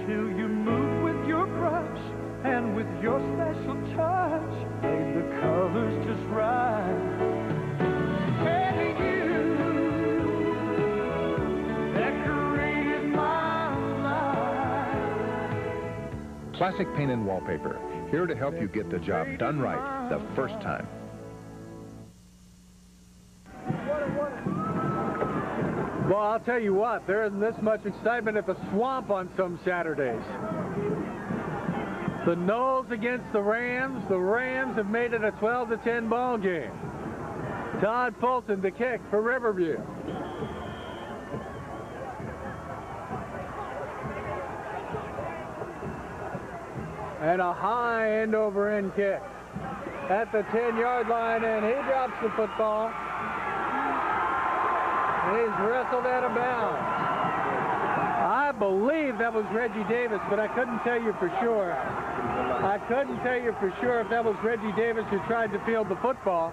till you moved with your brush and with your special touch, made the colors just right. And you decorated my life. Classic Paint and Wallpaper, here to help you get the job done right the first time. Well, I'll tell you what, there isn't this much excitement at the Swamp on some Saturdays. The Noles against the Rams. The Rams have made it a 12-10 ball game. Todd Fulton to kick for Riverview. And a high end-over-end kick at the 10-yard line, and he drops the football. He's wrestled out of bounds. I believe that was Reggie Davis, but I couldn't tell you for sure. I couldn't tell you for sure if that was Reggie Davis who tried to field the football.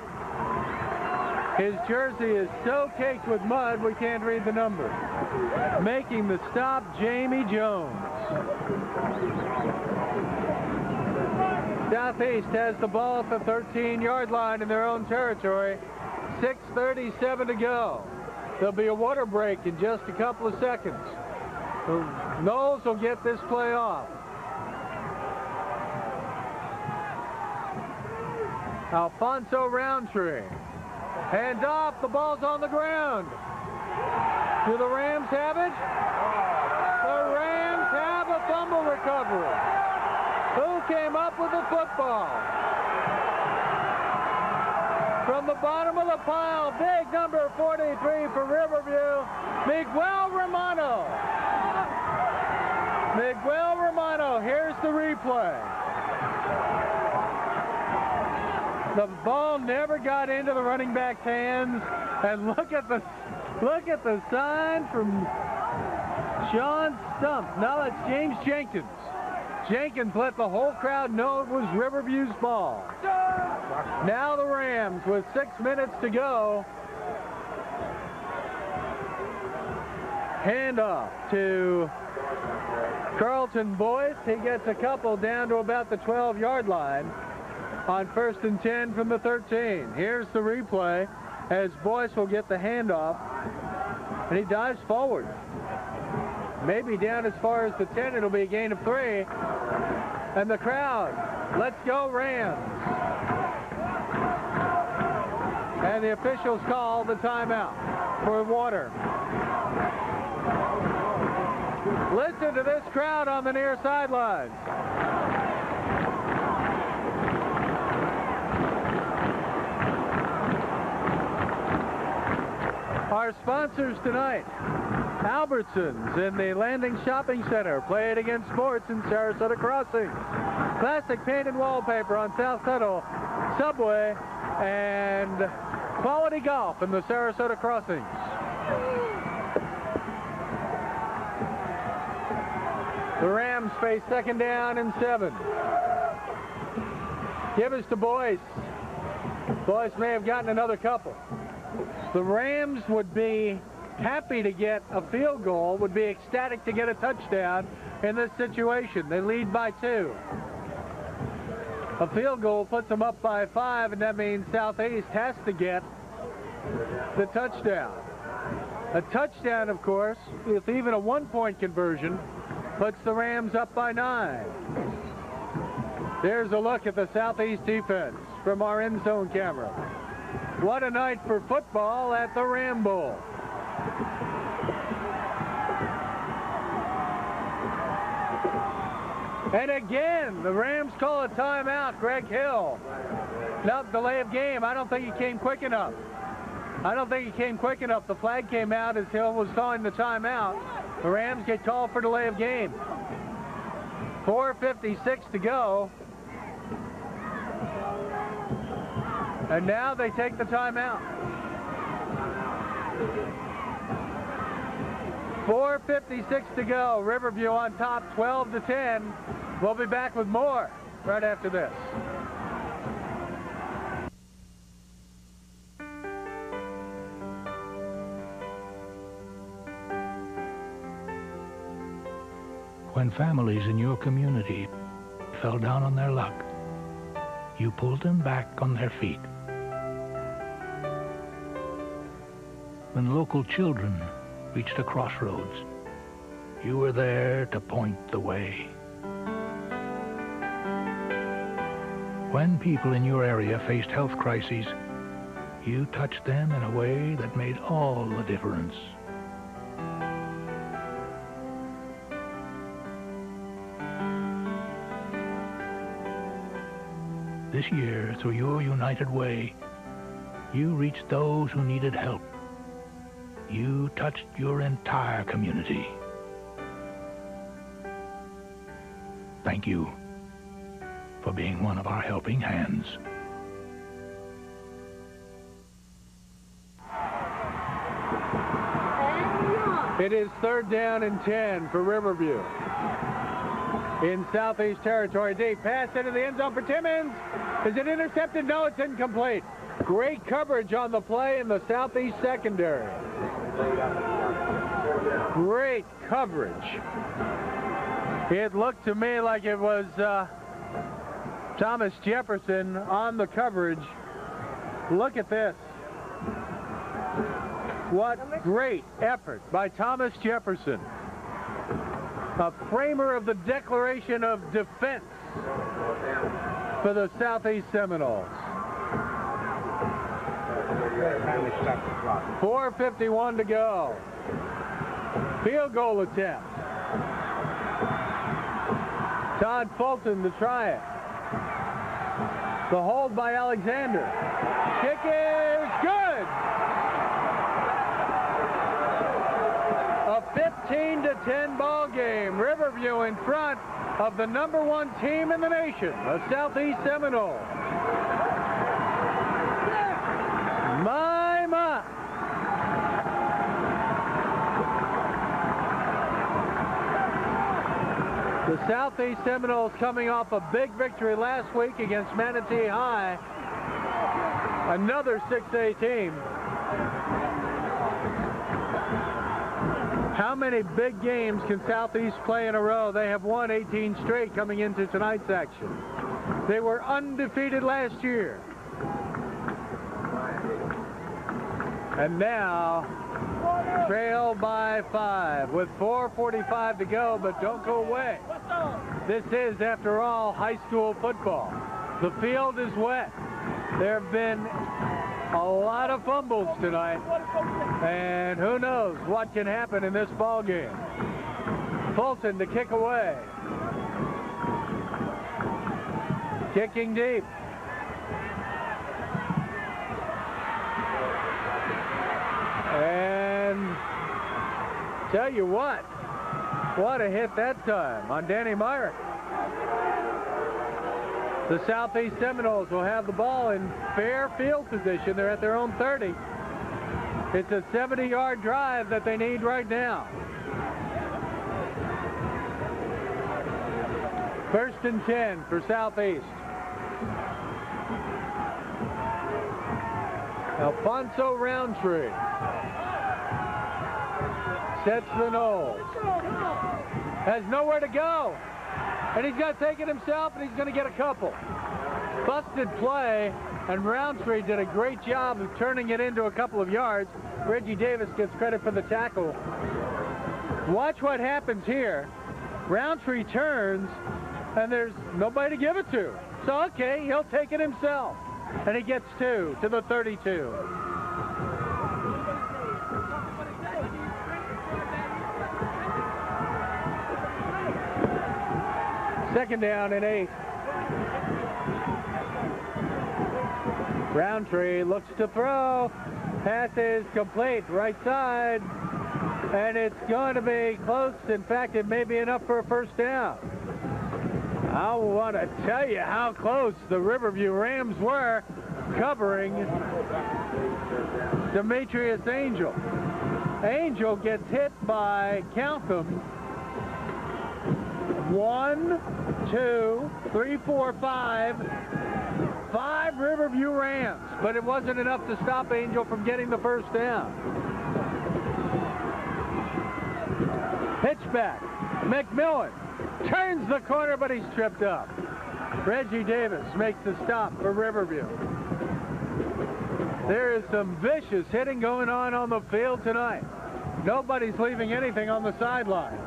His jersey is so caked with mud, we can't read the number. Making the stop, Jamie Jones. Southeast has the ball at the 13-yard line in their own territory. 6:37 to go. There'll be a water break in just a couple of seconds. The Noles will get this play off. Alfonso Roundtree. Hands off. The ball's on the ground. Do the Rams have it? The Rams have a fumble recovery. Who came up with the football? From the bottom of the pile, big number 43 for Riverview, Miguel Romano. Miguel Romano, here's the replay. The ball never got into the running back's hands, and look at the sign from Sean Stump. Now it's James Jenkins. Jenkins let the whole crowd know it was Riverview's ball. Now the Rams with 6 minutes to go. Handoff to Carlton Boyce. He gets a couple down to about the 12-yard line on 1st and 10 from the 13. Here's the replay as Boyce will get the handoff, and he dives forward. Maybe down as far as the 10. It'll be a gain of 3. And the crowd, let's go Rams. And the officials call the timeout for water. Listen to this crowd on the near sidelines. Our sponsors tonight, Albertsons in the Landing Shopping Center. Play It Again Sports in Sarasota Crossing. Classic Paint and Wallpaper on South Tuttle Subway, and Quality Golf in the Sarasota Crossings. The Rams face 2nd down and 7. Give us to Boyce. Boyce may have gotten another couple. The Rams would be happy to get a field goal, would be ecstatic to get a touchdown in this situation. They lead by 2. A field goal puts them up by 5, and that means Southeast has to get the touchdown. A touchdown, of course, with even a 1-point conversion, puts the Rams up by 9. There's a look at the Southeast defense from our end zone camera. What a night for football at the Ram Bowl. And again, the Rams call a timeout. Greg Hill. No, delay of game. I don't think he came quick enough. The flag came out as Hill was calling the timeout. The Rams get called for delay of game. 4:56 to go. And now they take the timeout. 4:56 to go. Riverview on top, 12-10. We'll be back with more right after this. When families in your community fell down on their luck, you pulled them back on their feet. When local children reached a crossroads, you were there to point the way. When people in your area faced health crises, you touched them in a way that made all the difference. This year, through your united way, you reached those who needed help. You touched your entire community. Thank you for being one of our helping hands. It is 3rd down and 10 for Riverview. In Southeast territory, deep pass into the end zone for Timmons. Is it intercepted? No, it's incomplete. Great coverage on the play in the Southeast secondary. Great coverage. It looked to me like it was Thomas Jefferson on the coverage. Look at this. What great effort by Thomas Jefferson, a framer of the Declaration of Defense for the Southeast Seminoles. 4:51 to go. Field goal attempt. Todd Fulton to try it. The hold by Alexander. Kick is good. A 15-10 ball game. Riverview in front of the #1 team in the nation, the Southeast Seminoles. My. The Southeast Seminoles coming off a big victory last week against Manatee High. Another 6A team. How many big games can Southeast play in a row? They have won 18 straight coming into tonight's action. They were undefeated last year. And now, trail by 5 with 4:45 to go, but don't go away. This is, after all, high school football. The field is wet. There have been a lot of fumbles tonight, and who knows what can happen in this ball game. Fulton to kick away. Kicking deep. And tell you what a hit that time on Danny Myrick. The Southeast Seminoles will have the ball in fair field position. They're at their own 30. It's a 70-yard drive that they need right now. First and 10 for Southeast. Alfonso Roundtree sets the nose. Has nowhere to go. And he's got to take it himself, and he's going to get a couple. Busted play, and Roundtree did a great job of turning it into a couple of yards. Reggie Davis gets credit for the tackle. Watch what happens here. Roundtree turns, and there's nobody to give it to. So, okay, he'll take it himself. And he gets 2 to the 32. Second down and 8. Roundtree looks to throw. Pass is complete, right side. And it's going to be close. In fact, it may be enough for a first down. I want to tell you how close the Riverview Rams were covering Demetrius Angel. Angel gets hit by, count them, 1, 2, 3, 4, 5 Riverview Rams, but it wasn't enough to stop Angel from getting the first down. Pitch back. McMillan turns the corner, but he's tripped up. Reggie Davis makes the stop for Riverview. There is some vicious hitting going on the field tonight. Nobody's leaving anything on the sidelines.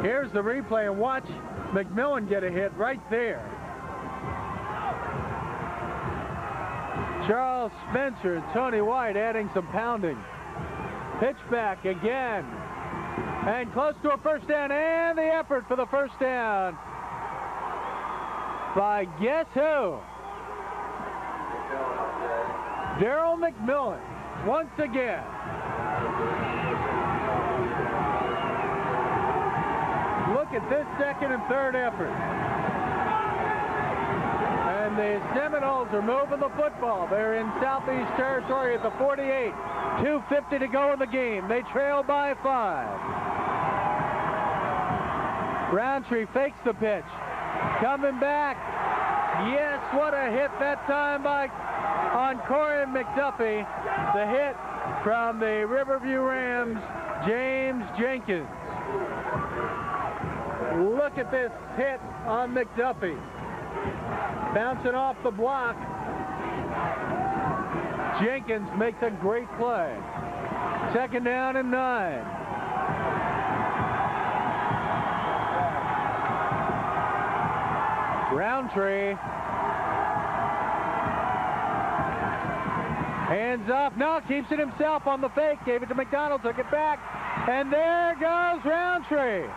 Here's the replay, and watch McMillan get a hit right there. Charles Spencer and Tony White adding some pounding. Pitch back again. And close to a first down, and the effort for the first down by guess who? Darryl McMillan once again. Look at this second and third effort. And the Seminoles are moving the football. They're in Southeast territory at the 48. 2:50 to go in the game. They trail by 5. Roundtree fakes the pitch. Coming back. Yes, what a hit that time on Corey McDuffie. The hit from the Riverview Rams, James Jenkins. Look at this hit on McDuffie. Bouncing off the block. Jenkins makes a great play. Second down and 9. Roundtree. Hands off. No, keeps it himself on the fake. Gave it to McDonald. Took it back. And there goes Roundtree.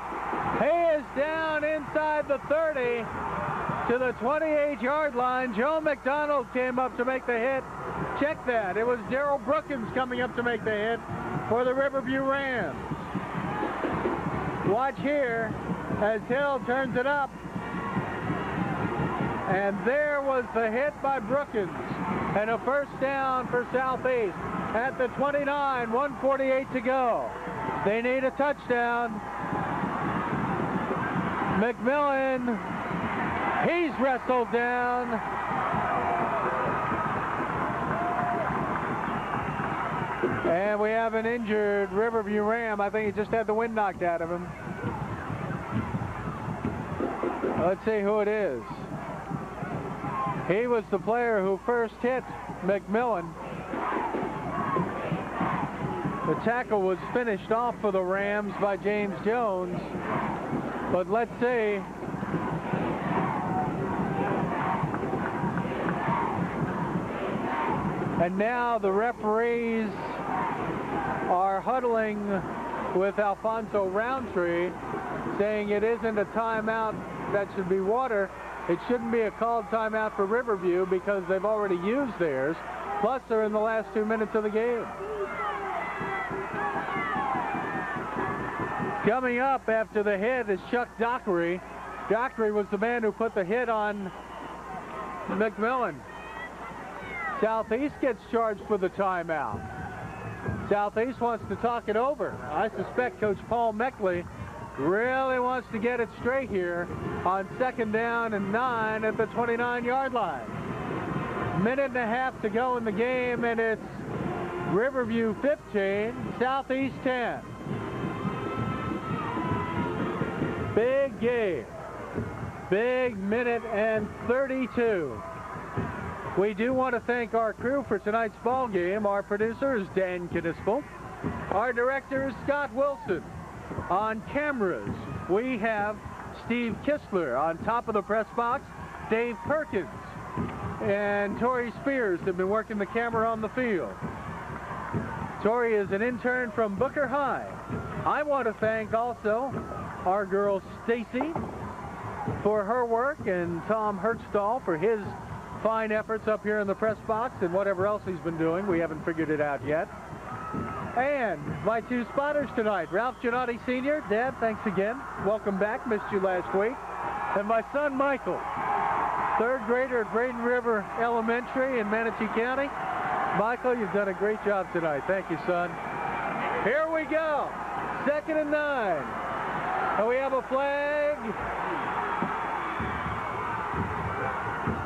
He is down inside the 30 to the 28-yard line. Joe McDonald came up to make the hit. Check that. It was Darrell Brookins coming up to make the hit for the Riverview Rams. Watch here as Hill turns it up. And there was the hit by Brookins. And a first down for Southeast at the 29, 1:48 to go. They need a touchdown. McMillan, he's wrestled down. And we have an injured Riverview Ram. I think he just had the wind knocked out of him. Let's see who it is. He was the player who first hit McMillan. The tackle was finished off for the Rams by James Jones. But let's see. And now the referees are huddling with Alfonso Roundtree, saying it isn't a timeout that should be water. It shouldn't be a called timeout for Riverview because they've already used theirs. Plus, they're in the last 2 minutes of the game. Coming up after the hit is Chuck Dockery. Dockery was the man who put the hit on McMillan. Southeast gets charged with the timeout. Southeast wants to talk it over. I suspect Coach Paul Meckley really wants to get it straight here on 2nd down and 9 at the 29-yard line. Minute and a half to go in the game, and it's Riverview 15, Southeast 10. Big game. Big minute and 32. We do want to thank our crew for tonight's ball game. Our producer is Dan Knispel. Our director is Scott Wilson. On cameras, we have Steve Kistler. On top of the press box, Dave Perkins and Tori Spears have been working the camera on the field. Tori is an intern from Booker High. I want to thank also our girl Stacy for her work and Tom Hertzdahl for his fine efforts up here in the press box and whatever else he's been doing. We haven't figured it out yet. And my two spotters tonight, Ralph Giannotti Sr. Dad, thanks again. Welcome back. Missed you last week. And my son, Michael, 3rd grader at Braden River Elementary in Manatee County. Michael, you've done a great job tonight. Thank you, son. Here we go. 2nd and 9. And we have a flag.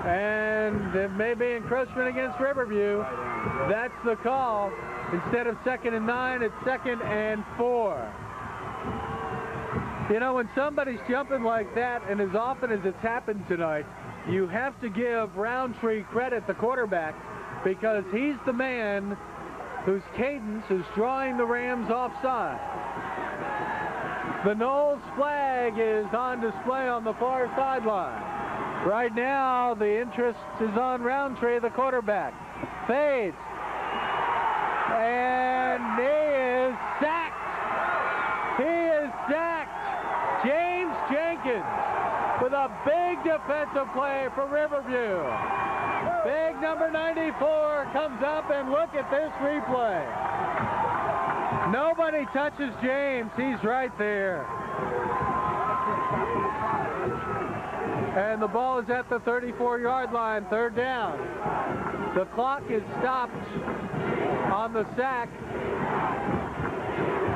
And it may be encroachment against Riverview. That's the call. Instead of 2nd and 9, it's 2nd and 4. You know, when somebody's jumping like that, and as often as it's happened tonight, you have to give Roundtree credit, the quarterback, because he's the man whose cadence is drawing the Rams offside. The Knowles flag is on display on the far sideline. Right now, the interest is on Roundtree, the quarterback. Fades. And he is sacked. He is sacked. James Jenkins with a big defensive play for Riverview. Big number 94 comes up, and look at this replay. Nobody touches James. He's right there. And the ball is at the 34-yard line, 3rd down. The clock is stopped on the sack.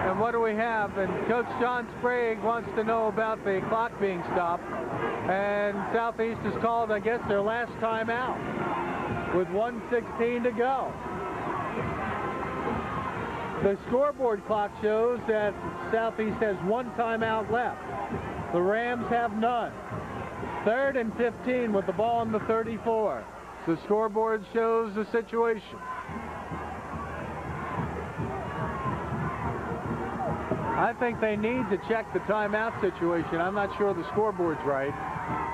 And what do we have? And Coach John Sprague wants to know about the clock being stopped. And Southeast has called, I guess, their last timeout with 1:16 to go. The scoreboard clock shows that Southeast has 1 timeout left. The Rams have none. 3rd and 15 with the ball on the 34. The scoreboard shows the situation. I think they need to check the timeout situation. I'm not sure the scoreboard's right.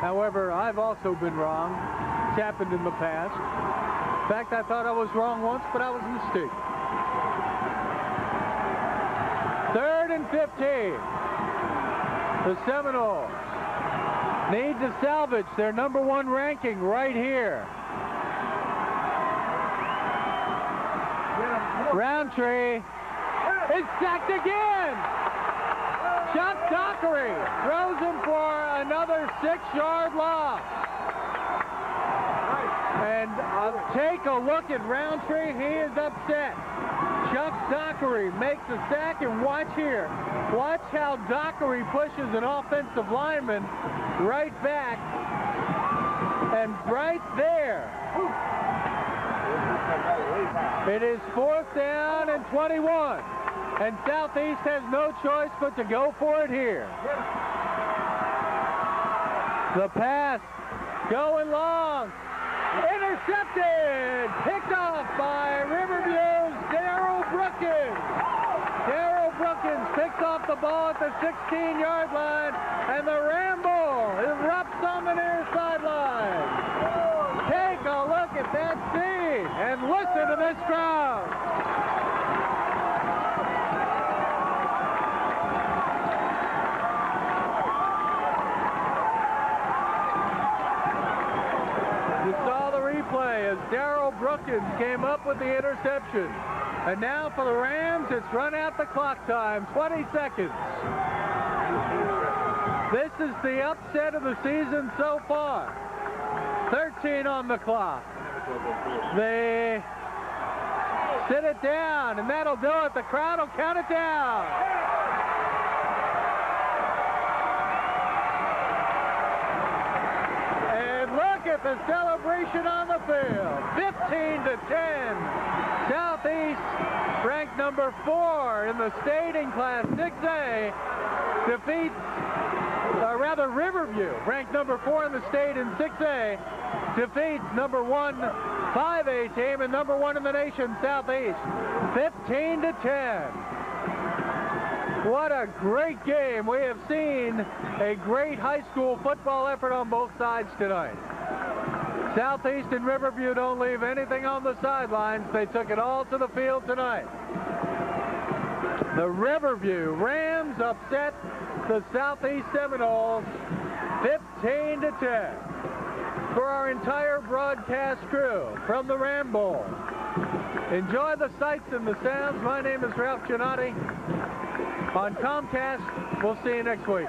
However, I've also been wrong. It's happened in the past. In fact, I thought I was wrong once, but I was mistaken. 3rd and 15. The Seminoles need to salvage their #1 ranking right here. Roundtree is sacked again. Chuck Dockery throws him for another 6-yard loss. And take a look at Roundtree. He is upset. Chuck Dockery makes a sack, and watch here. Watch how Dockery pushes an offensive lineman right back. And right there, it is 4th down and 21. And Southeast has no choice but to go for it here. The pass going long. Intercepted. Picked off by Riverview's Darrell Brookins. Darrell Brookins picks off the ball at the 16-yard line, and the ramble erupts on the near sideline. Take a look at that scene and listen to this crowd. You saw the replay as Darrell Brookins came up with the interception. And now for the Rams, it's run out the clock time, 20 seconds. This is the upset of the season so far. 13 on the clock. They sit it down, and that'll do it. The crowd will count it down. with a celebration on the field. 15-10. Southeast, ranked number 4 in the state in Class 6A, defeats, Riverview, ranked number 4 in the state in 6A, defeats number 1 5A team and number 1 in the nation, Southeast, 15-10. What a great game. We have seen a great high school football effort on both sides tonight. Southeast and Riverview don't leave anything on the sidelines. They took it all to the field tonight. The Riverview Rams upset the Southeast Seminoles 15-10. For our entire broadcast crew from the Ram Bowl, enjoy the sights and the sounds. My name is Ralph Giannotti. On Comcast, we'll see you next week.